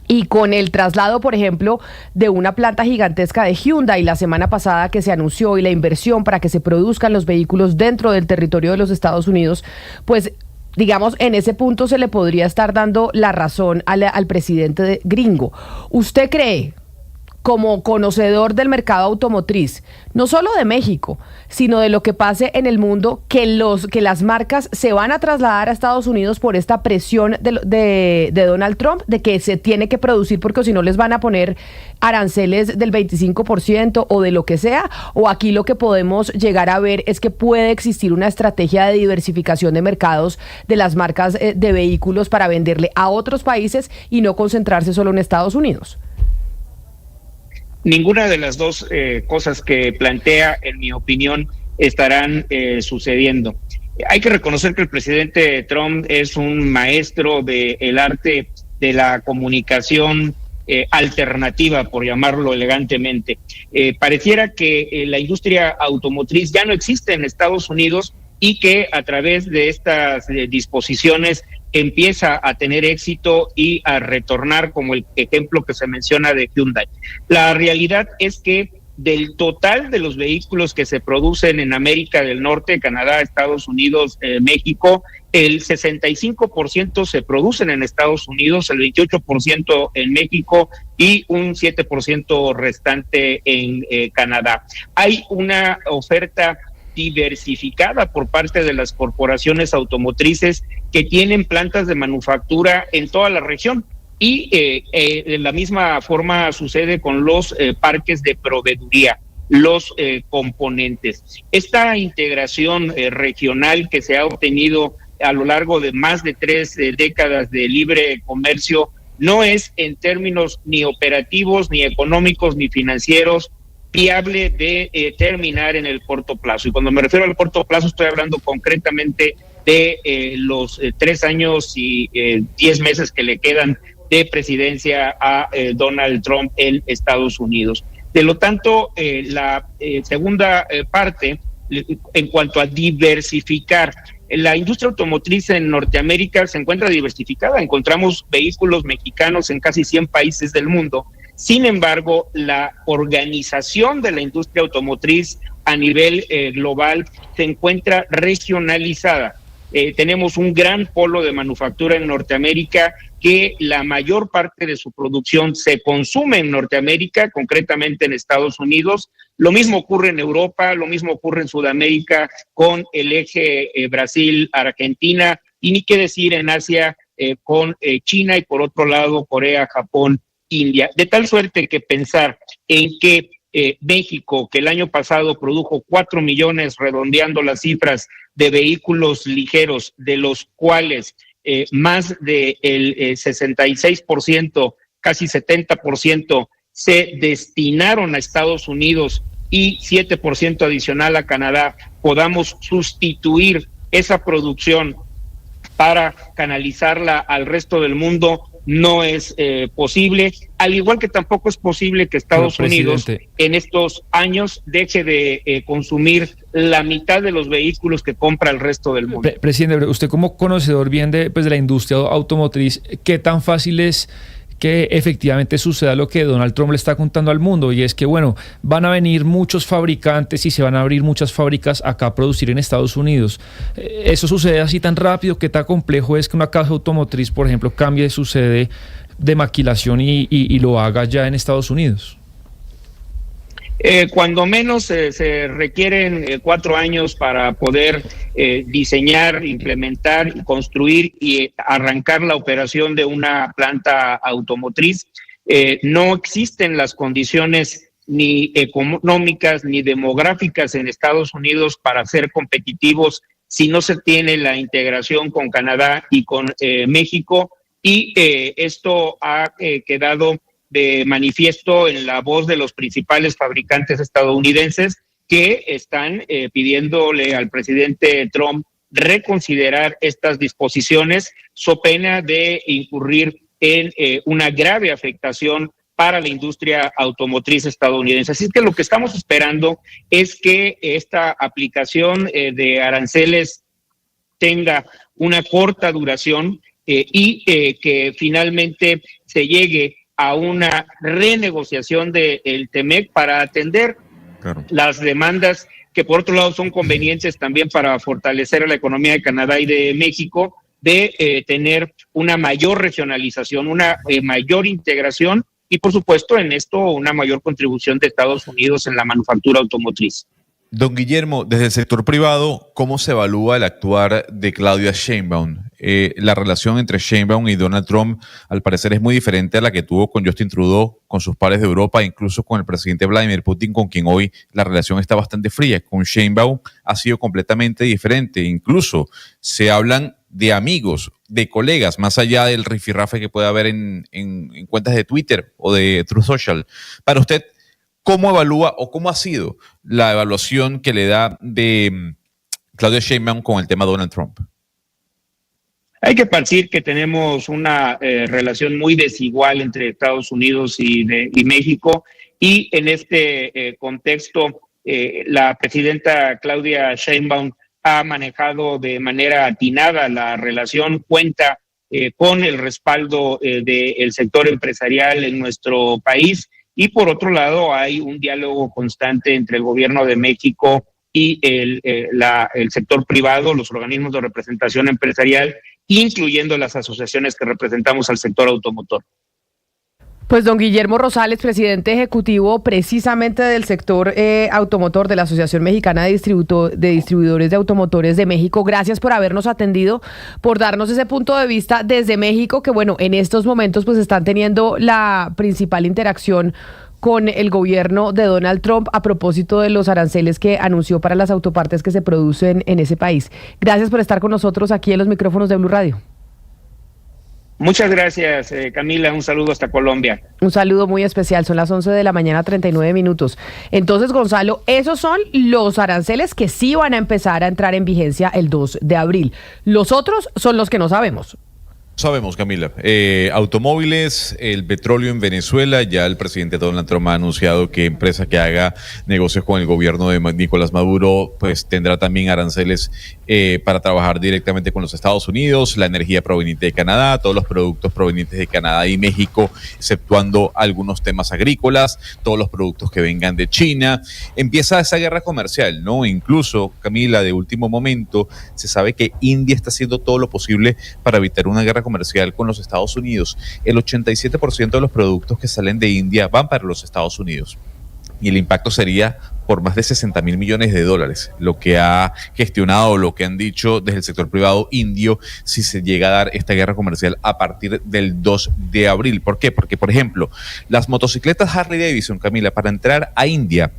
Y con el traslado, por ejemplo, de una planta gigantesca de Hyundai la semana pasada que se anunció, y la inversión para que se produzcan los vehículos dentro del territorio de los Estados Unidos, pues digamos, en ese punto se le podría estar dando la razón al presidente gringo. ¿Usted cree, como conocedor del mercado automotriz, no solo de México, sino de lo que pase en el mundo, que las marcas se van a trasladar a Estados Unidos por esta presión de Donald Trump, de que se tiene que producir porque si no les van a poner aranceles del 25% o de lo que sea? ¿O aquí lo que podemos llegar a ver es que puede existir una estrategia de diversificación de mercados de las marcas de vehículos para venderle a otros países y no concentrarse solo en Estados Unidos? Ninguna de las dos cosas que plantea, en mi opinión, estarán sucediendo. Hay que reconocer que el presidente Trump es un maestro del arte de la comunicación alternativa, por llamarlo elegantemente. Pareciera que la industria automotriz ya no existe en Estados Unidos y que a través de estas disposiciones empieza a tener éxito y a retornar, como el ejemplo que se menciona de Hyundai. La realidad es que del total de los vehículos que se producen en América del Norte, Canadá, Estados Unidos, México, el 65% se producen en Estados Unidos, el 28% en México y un 7% restante en Canadá. Hay una oferta diversificada por parte de las corporaciones automotrices que tienen plantas de manufactura en toda la región. Y de la misma forma sucede con los parques de proveeduría, los componentes. Esta integración regional que se ha obtenido a lo largo de más de 3 décadas de libre comercio no es, en términos ni operativos, ni económicos, ni financieros, viable de terminar en el corto plazo. Y cuando me refiero al corto plazo estoy hablando concretamente de los 3 años y 10 meses que le quedan de presidencia a Donald Trump en Estados Unidos. De lo tanto, la segunda parte, en cuanto a diversificar, la industria automotriz en Norteamérica se encuentra diversificada. Encontramos vehículos mexicanos en casi 100 países del mundo. Sin embargo, la organización de la industria automotriz a nivel global se encuentra regionalizada. Tenemos un gran polo de manufactura en Norteamérica que la mayor parte de su producción se consume en Norteamérica, concretamente en Estados Unidos. Lo mismo ocurre en Europa, lo mismo ocurre en Sudamérica con el eje Brasil-Argentina, y ni qué decir en Asia con China y por otro lado Corea, Japón, India. De tal suerte que pensar en que México, que el año pasado produjo 4 millones, redondeando las cifras, de vehículos ligeros, de los cuales más del 66%, casi 70%, se destinaron a Estados Unidos y 7% adicional a Canadá, podamos sustituir esa producción para canalizarla al resto del mundo, no es posible, al igual que tampoco es posible que Estados Unidos en estos años deje de consumir la mitad de los vehículos que compra el resto del mundo. Presidente, usted como conocedor bien de la industria automotriz, ¿qué tan fácil es que efectivamente suceda lo que Donald Trump le está contando al mundo? Y es que, bueno, van a venir muchos fabricantes y se van a abrir muchas fábricas acá a producir en Estados Unidos. ¿Eso sucede así tan rápido? ¿Qué tan complejo es que una casa automotriz, por ejemplo, cambie su sede de maquilación y lo haga ya en Estados Unidos? Cuando menos se requieren 4 años para poder diseñar, implementar, construir y arrancar la operación de una planta automotriz. No existen las condiciones ni económicas ni demográficas en Estados Unidos para ser competitivos si no se tiene la integración con Canadá y con México, y esto ha quedado de manifiesto en la voz de los principales fabricantes estadounidenses, que están pidiéndole al presidente Trump reconsiderar estas disposiciones, so pena de incurrir en una grave afectación para la industria automotriz estadounidense. Así que lo que estamos esperando es que esta aplicación de aranceles tenga una corta duración y que finalmente se llegue a una renegociación del TEMEC para atender las demandas que por otro lado son convenientes también para fortalecer a la economía de Canadá y de México, de tener una mayor regionalización, una mayor integración y por supuesto en esto una mayor contribución de Estados Unidos en la manufactura automotriz. Don Guillermo, desde el sector privado, ¿cómo se evalúa el actuar de Claudia Sheinbaum? La relación entre Sheinbaum y Donald Trump, al parecer, es muy diferente a la que tuvo con Justin Trudeau, con sus pares de Europa, incluso con el presidente Vladimir Putin, con quien hoy la relación está bastante fría. Con Sheinbaum ha sido completamente diferente. Incluso se hablan de amigos, de colegas, más allá del rifirrafe que puede haber en cuentas de Twitter o de Truth Social. Para usted, ¿cómo evalúa o cómo ha sido la evaluación que le da de Claudia Sheinbaum con el tema de Donald Trump? Hay que partir que tenemos una relación muy desigual entre Estados Unidos y México y en este contexto la presidenta Claudia Sheinbaum ha manejado de manera atinada la relación, cuenta con el respaldo del sector empresarial en nuestro país. Y por otro lado, hay un diálogo constante entre el gobierno de México y el sector privado, los organismos de representación empresarial, incluyendo las asociaciones que representamos al sector automotor. Pues don Guillermo Rosales, presidente ejecutivo precisamente del sector automotor de la Asociación Mexicana de Distribuidores de Automotores de México, gracias por habernos atendido, por darnos ese punto de vista desde México, que bueno, en estos momentos pues están teniendo la principal interacción con el gobierno de Donald Trump a propósito de los aranceles que anunció para las autopartes que se producen en ese país. Gracias por estar con nosotros aquí en los micrófonos de Blue Radio. Muchas gracias, Camila. Un saludo hasta Colombia. Un saludo muy especial. Son las 11 de la mañana, 39 minutos. Entonces, Gonzalo, esos son los aranceles que sí van a empezar a entrar en vigencia el 2 de abril. Los otros son los que no sabemos. Sabemos, Camila. Automóviles, el petróleo en Venezuela, ya el presidente Donald Trump ha anunciado que empresa que haga negocios con el gobierno de Nicolás Maduro, pues tendrá también aranceles para trabajar directamente con los Estados Unidos, la energía proveniente de Canadá, todos los productos provenientes de Canadá y México, exceptuando algunos temas agrícolas, todos los productos que vengan de China. Empieza esa guerra comercial, ¿no? Incluso, Camila, de último momento, se sabe que India está haciendo todo lo posible para evitar una guerra comercial con los Estados Unidos. El 87% de los productos que salen de India van para los Estados Unidos y el impacto sería por más de 60,000 millones de dólares, lo que ha gestionado, lo que han dicho desde el sector privado indio, si se llega a dar esta guerra comercial a partir del 2 de abril. ¿Por qué? Porque, por ejemplo, las motocicletas Harley Davidson, Camila, para entrar a India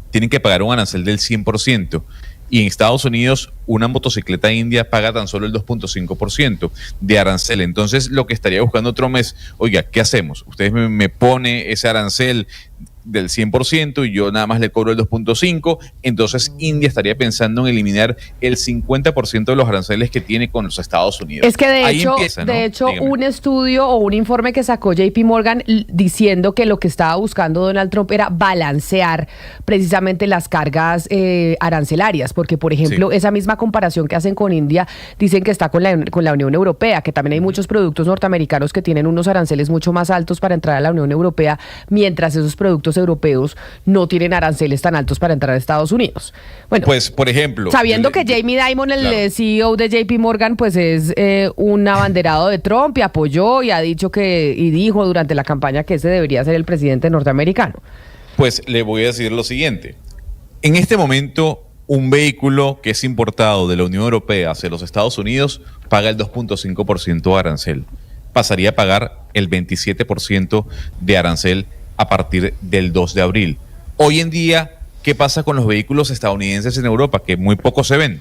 tienen que pagar un arancel del 100%. Y en Estados Unidos, una motocicleta india paga tan solo el 2.5% de arancel. Entonces, lo que estaría buscando Trump es, oiga, ¿qué hacemos? Ustedes me pone ese arancel del 100% y yo nada más le cobro el 2.5%, entonces India estaría pensando en eliminar el 50% de los aranceles que tiene con los Estados Unidos. Es que de Ahí hecho, empieza, ¿no? Dígame. Un estudio o un informe que sacó JP Morgan diciendo que lo que estaba buscando Donald Trump era balancear precisamente las cargas arancelarias, porque por ejemplo, esa misma comparación que hacen con India, dicen que está con la Unión Europea, que también hay muchos productos norteamericanos que tienen unos aranceles mucho más altos para entrar a la Unión Europea, mientras esos productos europeos no tienen aranceles tan altos para entrar a Estados Unidos. Bueno, pues por ejemplo, sabiendo que Jamie Dimon, el CEO de JP Morgan, pues es un abanderado de Trump y apoyó y ha dicho y dijo durante la campaña que ese debería ser el presidente norteamericano. Pues le voy a decir lo siguiente. En este momento, un vehículo que es importado de la Unión Europea hacia los Estados Unidos paga el 2.5% de arancel. Pasaría a pagar el 27% de arancel a partir del 2 de abril. Hoy en día, ¿qué pasa con los vehículos estadounidenses en Europa? Que muy pocos se ven.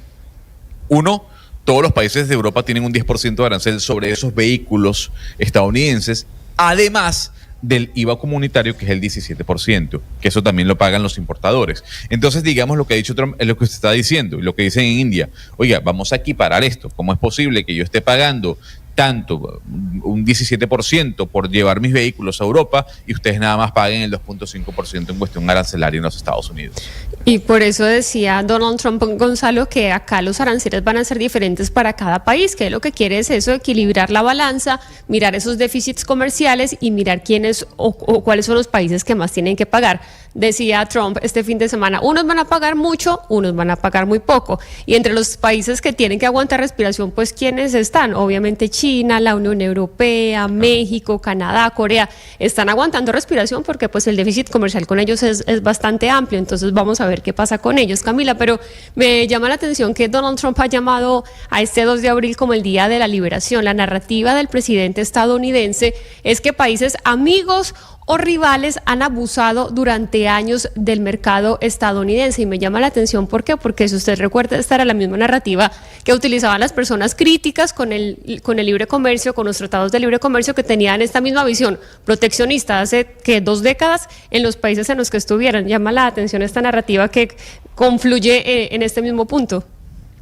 Uno, todos los países de Europa tienen un 10% de arancel sobre esos vehículos estadounidenses. Además, del IVA comunitario, que es el 17%, que eso también lo pagan los importadores. Entonces, digamos, lo que ha dicho Trump es lo que usted está diciendo, y lo que dicen en India. Oiga, vamos a equiparar esto. ¿Cómo es posible que yo esté pagando tanto, un 17% por llevar mis vehículos a Europa y ustedes nada más paguen el 2.5% en cuestión arancelaria en los Estados Unidos? Y por eso decía Donald Trump, Gonzalo, que acá los aranceles van a ser diferentes para cada país, que lo que quiere es eso, equilibrar la balanza, mirar esos déficits comerciales y mirar quiénes o cuáles son los países que más tienen que pagar. Decía Trump este fin de semana, unos van a pagar mucho, unos van a pagar muy poco. Y entre los países que tienen que aguantar respiración, pues ¿quiénes están? Obviamente China, la Unión Europea, México, Canadá, Corea, están aguantando respiración porque pues el déficit comercial con ellos es bastante amplio. Entonces vamos a ver qué pasa con ellos, Camila. Pero me llama la atención que Donald Trump ha llamado a este 2 de abril como el Día de la Liberación. La narrativa del presidente estadounidense es que países amigos o rivales han abusado durante años del mercado estadounidense. Y me llama la atención, ¿por qué? Porque si usted recuerda, esta era la misma narrativa que utilizaban las personas críticas con el libre comercio, con los tratados de libre comercio, que tenían esta misma visión proteccionista hace 2 décadas en los países en los que estuvieran. Llama la atención esta narrativa que confluye en este mismo punto.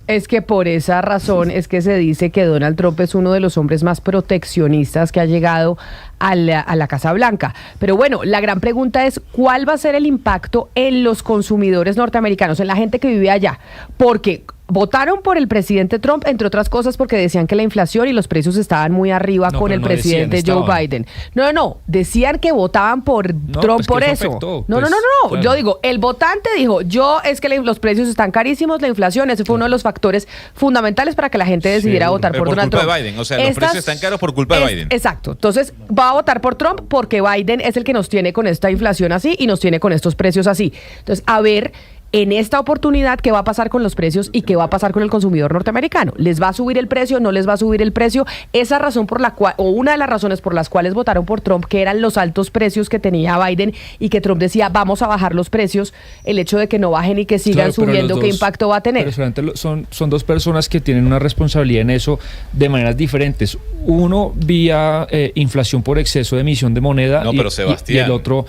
Es que por esa razón es que se dice que Donald Trump es uno de los hombres más proteccionistas que ha llegado a la Casa Blanca. Pero bueno, la gran pregunta es, ¿cuál va a ser el impacto en los consumidores norteamericanos, en la gente que vive allá? Porque votaron por el presidente Trump, entre otras cosas, porque decían que la inflación y los precios estaban muy arriba con el presidente Joe Biden. No, decían que votaban por Trump pues por que eso. afectó, No. claro. Yo digo, el votante dijo, es que los precios están carísimos, la inflación, ese fue uno de los factores fundamentales para que la gente decidiera votar por Donald Trump. Por culpa de Biden, o sea, los precios están caros por culpa de Biden. Exacto, entonces va a votar por Trump porque Biden es el que nos tiene con esta inflación así y nos tiene con estos precios así. Entonces, a ver, en esta oportunidad, ¿qué va a pasar con los precios y qué va a pasar con el consumidor norteamericano? ¿Les va a subir el precio? ¿No les va a subir el precio? Esa razón por la cual, o una de las razones por las cuales votaron por Trump, que eran los altos precios que tenía Biden y que Trump decía, vamos a bajar los precios, el hecho de que no bajen y que sigan subiendo, ¿qué impacto va a tener? Pero son dos personas que tienen una responsabilidad en eso de maneras diferentes. Uno vía inflación por exceso de emisión de moneda y el otro...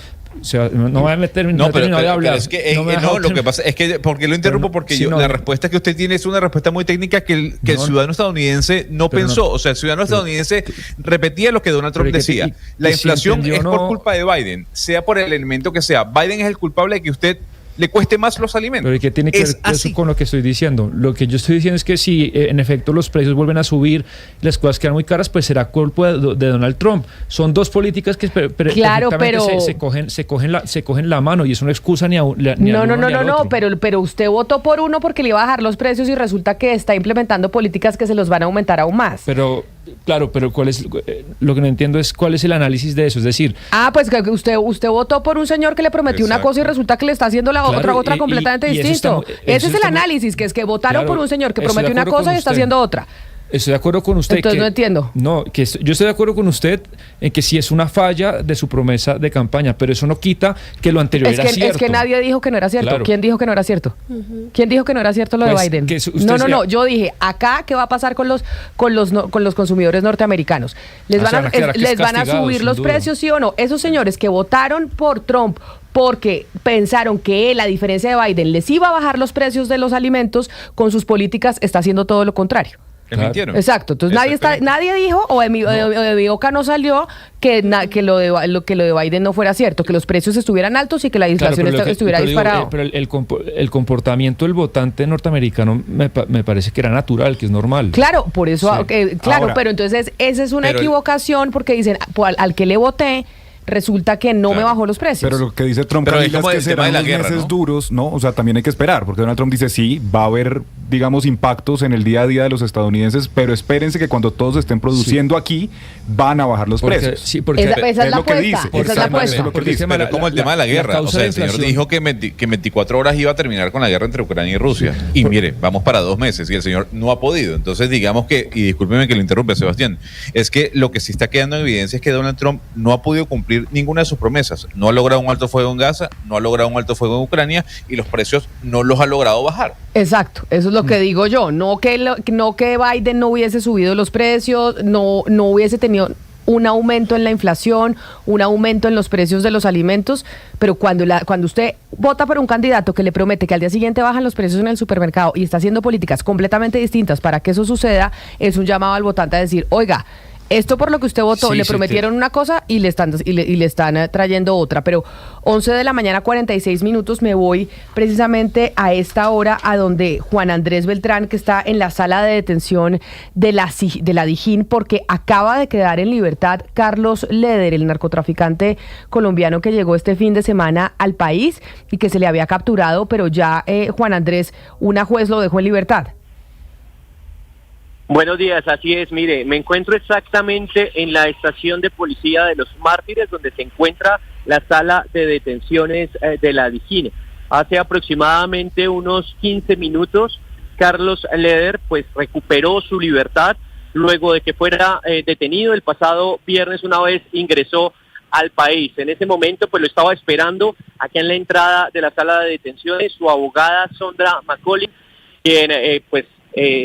no voy a meterme, no he de hablar. Pero es que lo que pasa es que, ¿por qué lo interrumpo? Porque la respuesta que usted tiene es una respuesta muy técnica que el ciudadano estadounidense no pensó. O sea, el ciudadano estadounidense repetía lo que Donald Trump decía. La inflación es por culpa de Biden, sea por el elemento que sea. Biden es el culpable de que usted le cueste más los alimentos. Pero ¿qué tiene que ver eso con lo que estoy diciendo? Lo que yo estoy diciendo es que si en efecto los precios vuelven a subir, las cosas quedan muy caras, pues será culpa de Donald Trump. Son dos políticas que se cogen la mano y eso no excusa ni a uno ni al otro. Pero usted votó por uno porque le iba a bajar los precios y resulta que está implementando políticas que se los van a aumentar aún más. Pero ¿cuál es lo que no entiendo es cuál es el análisis de eso? Es decir, pues que usted votó por un señor que le prometió una cosa y resulta que le está haciendo la otra completamente distinto. Ese es el análisis, que es que votaron por un señor que prometió una cosa y está haciendo otra. Estoy de acuerdo con usted. Entonces no entiendo. No, yo estoy de acuerdo con usted en que sí es una falla de su promesa de campaña, pero eso no quita que lo anterior era cierto. Es que nadie dijo que no era cierto. Claro. ¿Quién dijo que no era cierto? ¿Quién dijo que no era cierto lo de Biden? No. Yo dije, acá, ¿qué va a pasar con los consumidores norteamericanos? ¿Les van a subir los precios, sí o no? Esos señores que votaron por Trump porque pensaron que él, a diferencia de Biden, les iba a bajar los precios de los alimentos, con sus políticas está haciendo todo lo contrario. Mintieron. Exacto. Entonces nadie dijo, o de mi boca no salió que lo de Biden no fuera cierto, que los precios estuvieran altos y que la inflación estuviera disparada. Pero el comportamiento del votante norteamericano me parece que era natural, que es normal. Claro, por eso, sí. Ahora, pero entonces esa es una equivocación porque dicen, al que le voté, resulta que no me bajó los precios. Pero lo que dice Trump es que serán unos meses duros, ¿no? O sea, también hay que esperar, porque Donald Trump dice, sí, va a haber, digamos, impactos en el día a día de los estadounidenses, pero espérense que cuando todos estén produciendo aquí, van a bajar los precios. Sí, porque esa es lo que dice. Esa es la apuesta. Pero como el tema de la guerra. O sea, el señor dijo que 24 horas iba a terminar con la guerra entre Ucrania y Rusia. Y mire, vamos para 2 meses y el señor no ha podido. Entonces, digamos que, y discúlpeme que lo interrumpe, Sebastián, es que lo que sí está quedando en evidencia es que Donald Trump no ha podido cumplir ninguna de sus promesas. No ha logrado un alto fuego en Gaza, no ha logrado un alto fuego en Ucrania y los precios no los ha logrado bajar. Exacto, eso es lo que digo yo. No que Biden no hubiese subido los precios, no hubiese tenido un aumento en la inflación, un aumento en los precios de los alimentos, pero cuando usted vota por un candidato que le promete que al día siguiente bajan los precios en el supermercado y está haciendo políticas completamente distintas para que eso suceda, es un llamado al votante a decir, oiga, esto por lo que usted votó, le prometieron una cosa y le están trayendo otra. Pero 11 de la mañana, 46 minutos, me voy precisamente a esta hora a donde Juan Andrés Beltrán, que está en la sala de detención de la Dijín, porque acaba de quedar en libertad Carlos Leder, el narcotraficante colombiano que llegó este fin de semana al país y que se le había capturado, pero ya Juan Andrés, una juez lo dejó en libertad. Buenos días, así es, mire, me encuentro exactamente en la estación de policía de Los Mártires, donde se encuentra la sala de detenciones de la Dijín. Hace aproximadamente unos 15 minutos, Carlos Leder pues recuperó su libertad luego de que fuera detenido el pasado viernes una vez ingresó al país. En ese momento pues lo estaba esperando aquí en la entrada de la sala de detenciones su abogada Sondra McCauley, quien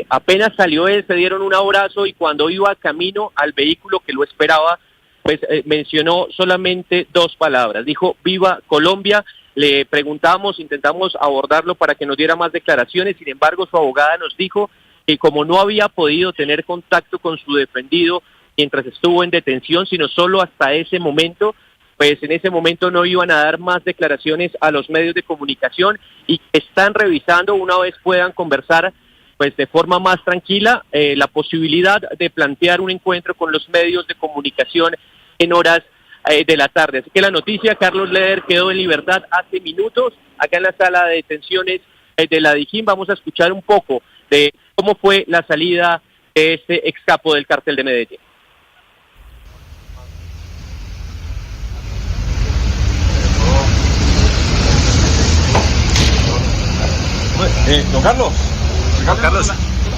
apenas salió él, se dieron un abrazo y cuando iba camino al vehículo que lo esperaba, pues mencionó solamente 2 palabras. Dijo, ¡viva Colombia! Le preguntamos, intentamos abordarlo para que nos diera más declaraciones, sin embargo su abogada nos dijo que como no había podido tener contacto con su defendido mientras estuvo en detención, sino solo hasta ese momento, pues en ese momento no iban a dar más declaraciones a los medios de comunicación y están revisando una vez puedan conversar pues de forma más tranquila, la posibilidad de plantear un encuentro con los medios de comunicación en horas de la tarde. Así que la noticia, Carlos Leder quedó en libertad hace minutos, acá en la sala de detenciones de la Dijín. Vamos a escuchar un poco de cómo fue la salida de este ex capo del cártel de Medellín. Don Carlos. Carlos,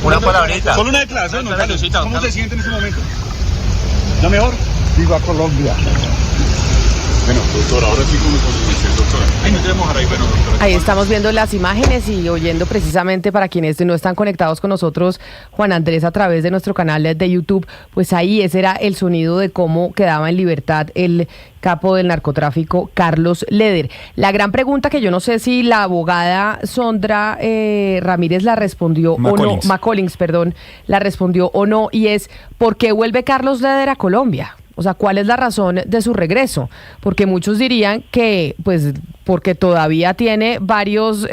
una palabrita. Solo una declaración, don Carlos. ¿Cómo se siente en este momento? ¿Ya mejor? Viva Colombia. Bueno, doctor, ahora sí con los doctora. Ahí nos debemos ahí, bueno, doctora. Ahí estamos viendo las imágenes y oyendo precisamente para quienes no están conectados con nosotros, Juan Andrés, a través de nuestro canal de YouTube, pues ahí ese era el sonido de cómo quedaba en libertad el capo del narcotráfico Carlos Leder. La gran pregunta que yo no sé si la abogada Sondra Ramírez la respondió o no, McCollins, perdón, la respondió o no, y es ¿por qué vuelve Carlos Leder a Colombia? O sea, ¿cuál es la razón de su regreso? Porque muchos dirían que, pues, porque todavía tiene varios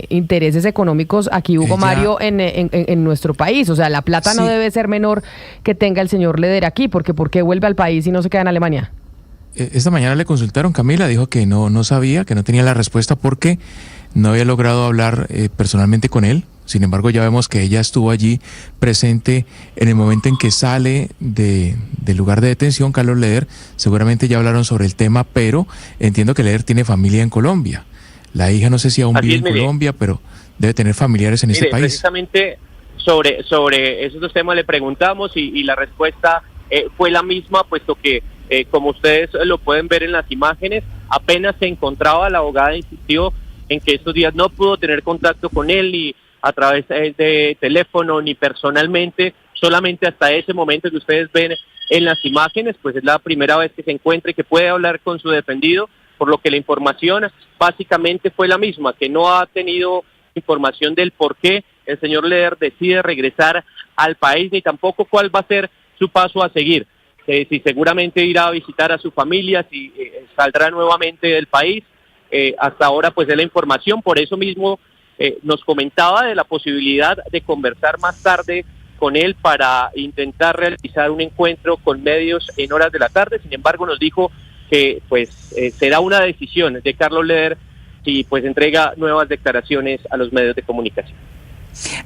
intereses económicos aquí, Hugo Mario, en nuestro país. O sea, la plata no debe ser menor que tenga el señor Leder aquí, porque ¿por qué vuelve al país y no se queda en Alemania? Esta mañana le consultaron, Camila, dijo que no sabía, que no tenía la respuesta porque no había logrado hablar personalmente con él. Sin embargo, ya vemos que ella estuvo allí presente en el momento en que sale del lugar de detención, Carlos Leder. Seguramente ya hablaron sobre el tema, pero entiendo que Leder tiene familia en Colombia. La hija no sé si aún vive en Colombia, pero debe tener familiares en este país. Precisamente sobre esos 2 temas le preguntamos y la respuesta fue la misma, puesto que, como ustedes lo pueden ver en las imágenes, apenas se encontraba, la abogada insistió en que estos días no pudo tener contacto con él ni a través de teléfono ni personalmente, solamente hasta ese momento que ustedes ven en las imágenes, pues es la primera vez que se encuentra y que puede hablar con su defendido, por lo que la información básicamente fue la misma, que no ha tenido información del por qué el señor Leder decide regresar al país, ni tampoco cuál va a ser su paso a seguir, si seguramente irá a visitar a su familia, si saldrá nuevamente del país. Hasta ahora pues es la información, por eso mismo nos comentaba de la posibilidad de conversar más tarde con él para intentar realizar un encuentro con medios en horas de la tarde. Sin embargo, nos dijo que pues será una decisión de Carlos Leder si pues entrega nuevas declaraciones a los medios de comunicación.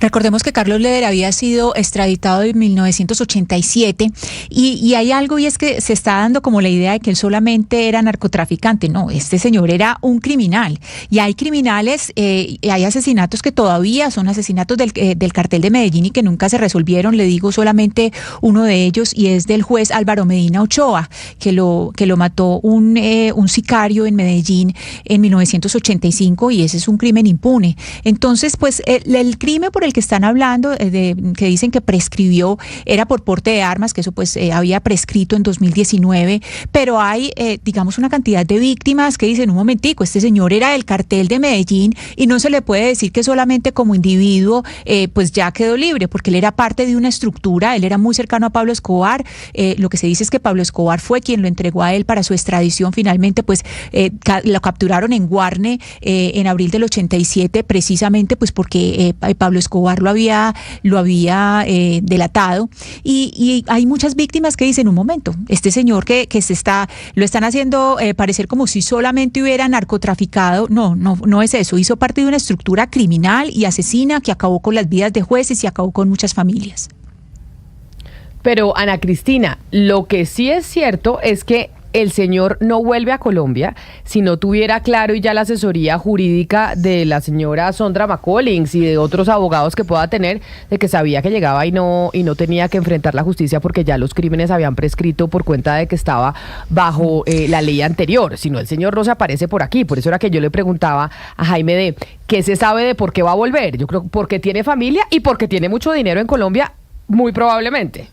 Recordemos que Carlos Leder había sido extraditado en 1987 y hay algo, y es que se está dando como la idea de que él solamente era narcotraficante. No, este señor era un criminal, y hay criminales, hay asesinatos que todavía son asesinatos del cartel de Medellín y que nunca se resolvieron. Le digo solamente uno de ellos, y es del juez Álvaro Medina Ochoa, que lo mató un sicario en Medellín en 1985, y ese es un crimen impune. Entonces, pues el crimen crimen por el que están hablando, que dicen que prescribió, era por porte de armas, que eso pues había prescrito en 2019, pero hay, digamos, una cantidad de víctimas que dicen, un momentico, este señor era del cartel de Medellín y no se le puede decir que solamente como individuo pues ya quedó libre, porque él era parte de una estructura, él era muy cercano a Pablo Escobar. Lo que se dice es que Pablo Escobar fue quien lo entregó a él para su extradición. Finalmente pues lo capturaron en Guarne en abril del 87, precisamente pues porque Pablo Escobar lo había delatado, y hay muchas víctimas que dicen, un momento, este señor que lo están haciendo parecer como si solamente hubiera narcotraficado. No es eso, hizo parte de una estructura criminal y asesina que acabó con las vidas de jueces y acabó con muchas familias. Pero Ana Cristina, lo que sí es cierto es que el señor no vuelve a Colombia si no tuviera claro y ya la asesoría jurídica de la señora Sondra McCollins y de otros abogados que pueda tener, de que sabía que llegaba y no tenía que enfrentar la justicia porque ya los crímenes habían prescrito por cuenta de que estaba bajo la ley anterior. Si no, el señor no se aparece por aquí. Por eso era que yo le preguntaba a Jaime de qué se sabe de por qué va a volver. Yo creo porque tiene familia y porque tiene mucho dinero en Colombia, muy probablemente.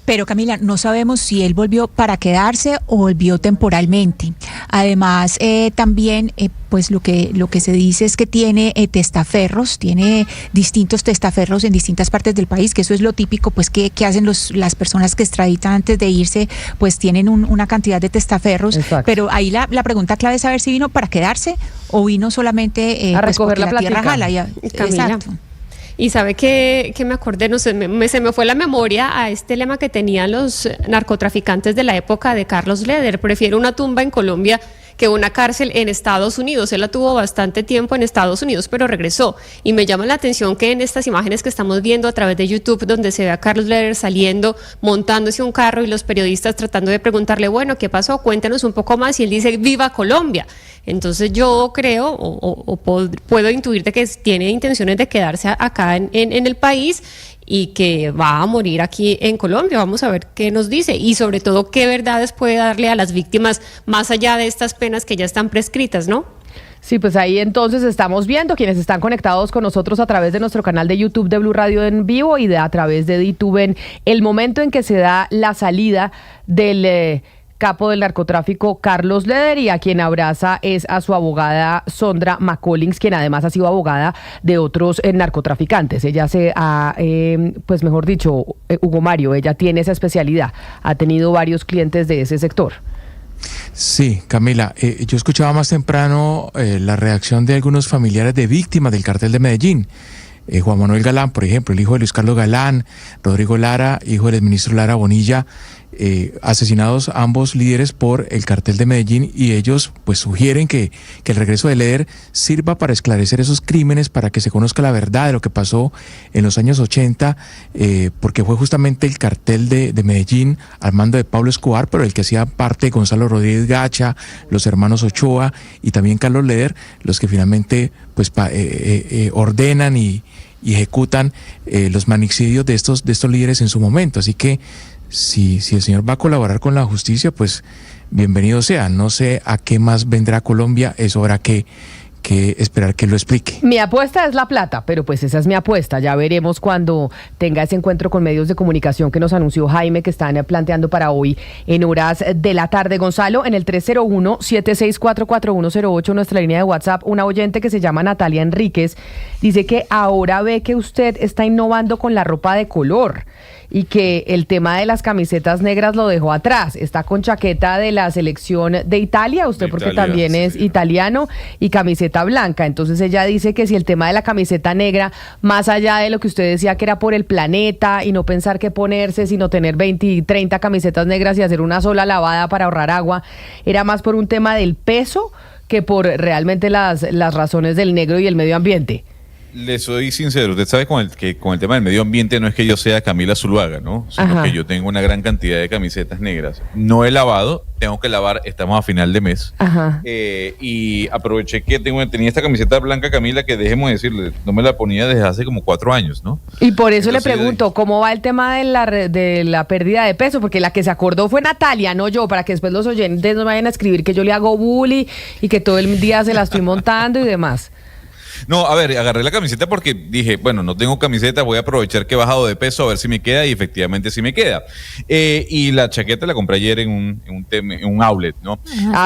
Pero Camila, no sabemos si él volvió para quedarse o volvió temporalmente. Además, también, pues lo que se dice es que tiene testaferros, tiene distintos testaferros en distintas partes del país, que eso es lo típico, pues que hacen las personas que extraditan antes de irse, pues tienen una cantidad de testaferros. Exacto. Pero ahí la pregunta clave es saber si vino para quedarse o vino solamente a recoger la tierra jala. Exacto. Y sabe que me acordé, no sé, se me fue la memoria a este lema que tenían los narcotraficantes de la época de Carlos Leder: prefiero una tumba en Colombia que una cárcel en Estados Unidos. Él la tuvo bastante tiempo en Estados Unidos, pero regresó. Y me llama la atención que en estas imágenes que estamos viendo a través de YouTube, donde se ve a Carlos Leder saliendo, montándose un carro y los periodistas tratando de preguntarle, bueno, ¿qué pasó? Cuéntanos un poco más. Y él dice, ¡viva Colombia! Entonces yo creo o puedo intuir de que tiene intenciones de quedarse acá en el país y que va a morir aquí en Colombia. Vamos a ver qué nos dice y sobre todo qué verdades puede darle a las víctimas más allá de estas penas que ya están prescritas, ¿no? Sí, pues ahí entonces estamos viendo quienes están conectados con nosotros a través de nuestro canal de YouTube de Blue Radio en vivo y a través de DTV en el momento en que se da la salida del capo del narcotráfico Carlos Leder, y a quien abraza es a su abogada Sondra McCollins, quien además ha sido abogada de otros narcotraficantes. Ella pues mejor dicho, Hugo Mario, ella tiene esa especialidad, ha tenido varios clientes de ese sector. Sí, Camila, yo escuchaba más temprano la reacción de algunos familiares de víctimas del cartel de Medellín. Juan Manuel Galán, por ejemplo, el hijo de Luis Carlos Galán, Rodrigo Lara, hijo del exministro Lara Bonilla, asesinados ambos líderes por el cartel de Medellín, y ellos pues sugieren que el regreso de Leder sirva para esclarecer esos crímenes, para que se conozca la verdad de lo que pasó en los años 80, porque fue justamente el cartel de Medellín al mando de Pablo Escobar, pero el que hacía parte Gonzalo Rodríguez Gacha, los hermanos Ochoa y también Carlos Leder, los que finalmente pues ordenan y ejecutan los magnicidios de estos líderes en su momento. Así que si el señor va a colaborar con la justicia, pues bienvenido sea. No sé a qué más vendrá Colombia, eso habrá que esperar que lo explique. Mi apuesta es la plata, pero pues esa es mi apuesta. Ya veremos cuando tenga ese encuentro con medios de comunicación que nos anunció Jaime, que están planteando para hoy en horas de la tarde. Gonzalo, en el 301-764-4108, nuestra línea de WhatsApp, una oyente que se llama Natalia Enríquez dice que ahora ve que usted está innovando con la ropa de color y que el tema de las camisetas negras lo dejó atrás. Está con chaqueta de la selección de Italia, usted porque Italia, también es italiano, y camiseta blanca. Entonces ella dice que si el tema de la camiseta negra, más allá de lo que usted decía que era por el planeta y no pensar qué ponerse, sino tener 20 y 30 camisetas negras y hacer una sola lavada para ahorrar agua, era más por un tema del peso que por realmente las razones del negro y el medio ambiente. Le soy sincero, usted sabe con el tema del medio ambiente no es que yo sea Camila Zuluaga, ¿no? Sino que yo tengo una gran cantidad de camisetas negras. No he lavado, tengo que lavar, estamos a final de mes. Y aproveché que tenía esta camiseta blanca, Camila, que déjeme decirle, no me la ponía desde hace como 4 años, ¿no? Y por eso entonces, le pregunto, ¿cómo va el tema de la pérdida de peso? Porque la que se acordó fue Natalia, no yo, para que después los oyentes no me vayan a escribir que yo le hago bully y que todo el día se la estoy montando y demás. No, a ver, agarré la camiseta porque dije, bueno, no tengo camiseta, voy a aprovechar que he bajado de peso a ver si me queda, y efectivamente sí me queda. Y la chaqueta la compré ayer en un outlet, ¿no?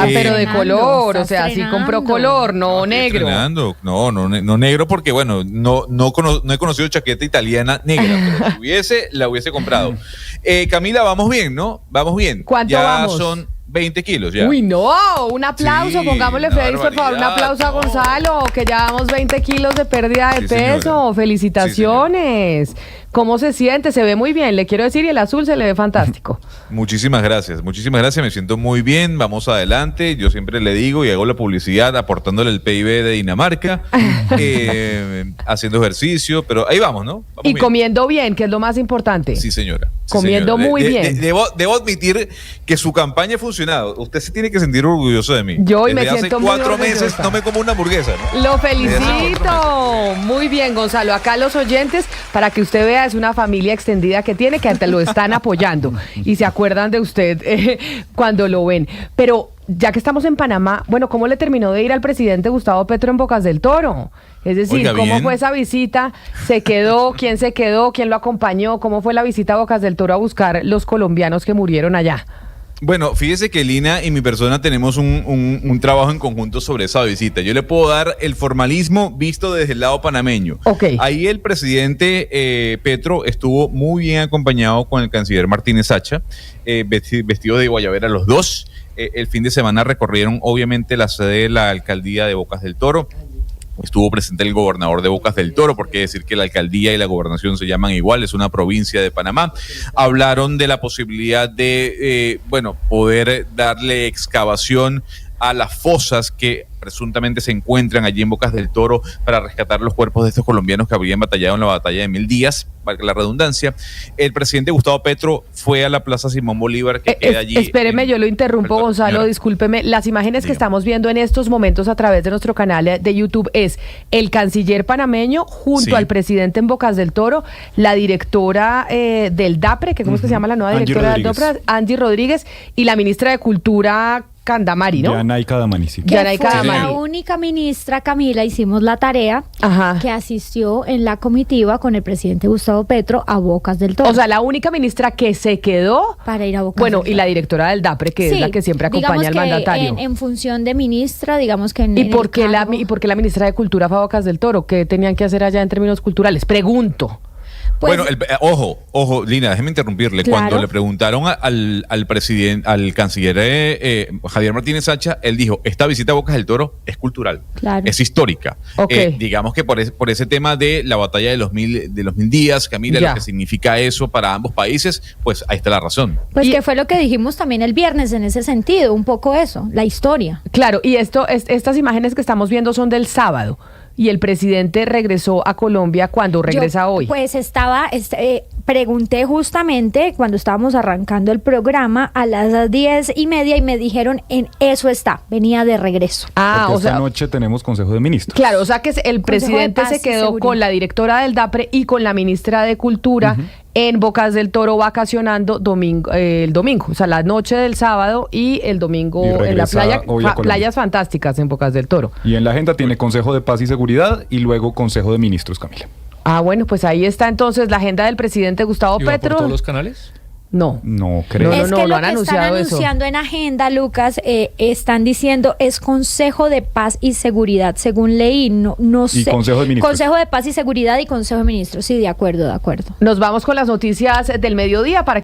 Pero de color, o sea, sí compró color, no negro. No negro porque, bueno, no he conocido chaqueta italiana negra, pero si hubiese, la hubiese comprado. Camila, vamos bien, ¿no? Vamos bien. ¿Cuánto ya vamos? Son 20 kilos ya. Uy, no, un aplauso, Sí, pongámosle, Félix, por favor, un aplauso a Gonzalo, que llevamos 20 kilos de pérdida de peso. señora. Felicitaciones. ¿Cómo se siente? Se ve muy bien, le quiero decir, y el azul se le ve fantástico. Muchísimas gracias, me siento muy bien, vamos adelante, yo siempre le digo y hago la publicidad aportándole el PIB de Dinamarca, haciendo ejercicio, pero ahí vamos, ¿no? Vamos Y bien. comiendo bien, que es lo más importante. Sí, señora. Sí, Comiendo señora. muy bien. Debo admitir que su campaña ha funcionado. Usted se tiene que sentir orgulloso de mí. Yo hoy me Desde siento hace muy 4 meses orgullosa. no me como una hamburguesa, ¿no? Lo felicito. Muy bien, Gonzalo. Acá los oyentes, para que usted vea, es una familia extendida que tiene, que hasta lo están apoyando y se acuerdan de usted cuando lo ven. Pero ya que estamos en Panamá, bueno, ¿cómo le terminó de ir al presidente Gustavo Petro en Bocas del Toro? Es decir, Oiga, ¿cómo bien. fue esa visita? ¿Se quedó? ¿Quién lo acompañó? ¿Cómo fue la visita a Bocas del Toro a buscar los colombianos que murieron allá? Bueno, fíjese que Lina y mi persona tenemos un trabajo en conjunto sobre esa visita. Yo le puedo dar el formalismo visto desde el lado panameño. Ahí el presidente Petro estuvo muy bien acompañado con el canciller Martínez Sacha, vestido de guayabera los dos. El fin de semana recorrieron obviamente la sede de la alcaldía de Bocas del Toro. Estuvo presente el gobernador de Bocas del Toro, porque decir que la alcaldía y la gobernación se llaman igual, es una provincia de Panamá. Hablaron de la posibilidad de, poder darle excavación a las fosas que presuntamente se encuentran allí en Bocas del Toro para rescatar los cuerpos de estos colombianos que habrían batallado en la batalla de 1000 días, valga la redundancia. El presidente Gustavo Petro fue a la Plaza Simón Bolívar, que queda allí. Espéreme, yo lo interrumpo, Gonzalo, señora. discúlpeme. Las imágenes que estamos viendo en estos momentos a través de nuestro canal de YouTube es el canciller panameño junto Sí. al presidente en Bocas del Toro, la directora del DAPRE, que ¿cómo es que se llama la nueva Angie directora del Rodríguez. DAPRE? Angie Rodríguez, y la ministra de Cultura, Candamari, ¿no? Yanay Cadamani, sí. Que Yanay fue Cadamani. la única ministra, Camila, hicimos la tarea, que asistió en la comitiva con el presidente Gustavo Petro a Bocas del Toro. O sea, la única ministra que se quedó para ir a Bocas bueno, del y la directora del DAPRE, que es Sí, la que siempre digamos acompaña al que mandatario. En función de ministra, digamos que en ¿Y en por el qué cargo. ¿Y por qué la ministra de Cultura fue a Bocas del Toro? ¿Qué tenían que hacer allá en términos culturales? Pregunto. Pues, Bueno, ojo, Lina, déjeme interrumpirle. Claro. Cuando le preguntaron al presidente, al canciller Javier Martínez Sacha, él dijo, esta visita a Bocas del Toro es cultural, Claro. es histórica. Ok. Digamos que por ese tema de la batalla de los 1000 días, Camila, Ya. lo que significa eso para ambos países, pues ahí está la razón. Pues que fue lo que dijimos también el viernes en ese sentido, un poco eso, la historia. Claro, y estas imágenes que estamos viendo son del sábado. Y el presidente regresó a Colombia cuando regresa Yo, hoy. Pues pregunté justamente cuando estábamos arrancando el programa a las 10:30 y me dijeron en eso está, venía de regreso. Ah, Porque esta noche tenemos Consejo de Ministros. Claro, o sea que el Consejo de presidente Paz se y quedó Seguridad. con la directora del DAPRE y con la ministra de Cultura en Bocas del Toro vacacionando el domingo, o sea, la noche del sábado y el domingo Y en la regresa playa, hoy a Colombia. playas fantásticas en Bocas del Toro. Y en la agenda tiene Consejo de Paz y Seguridad y luego Consejo de Ministros, Camila. Ah, bueno, pues ahí está entonces la agenda del presidente Gustavo ¿Y va por Petro. todos los canales? No. No creo. Es que lo lo han que anunciado están eso. anunciando en agenda, Lucas, están diciendo es Consejo de Paz y Seguridad, según leí, no Y sé. Consejo de Ministros. Consejo de Paz y Seguridad y Consejo de Ministros, sí, de acuerdo, de acuerdo. Nos vamos con las noticias del mediodía para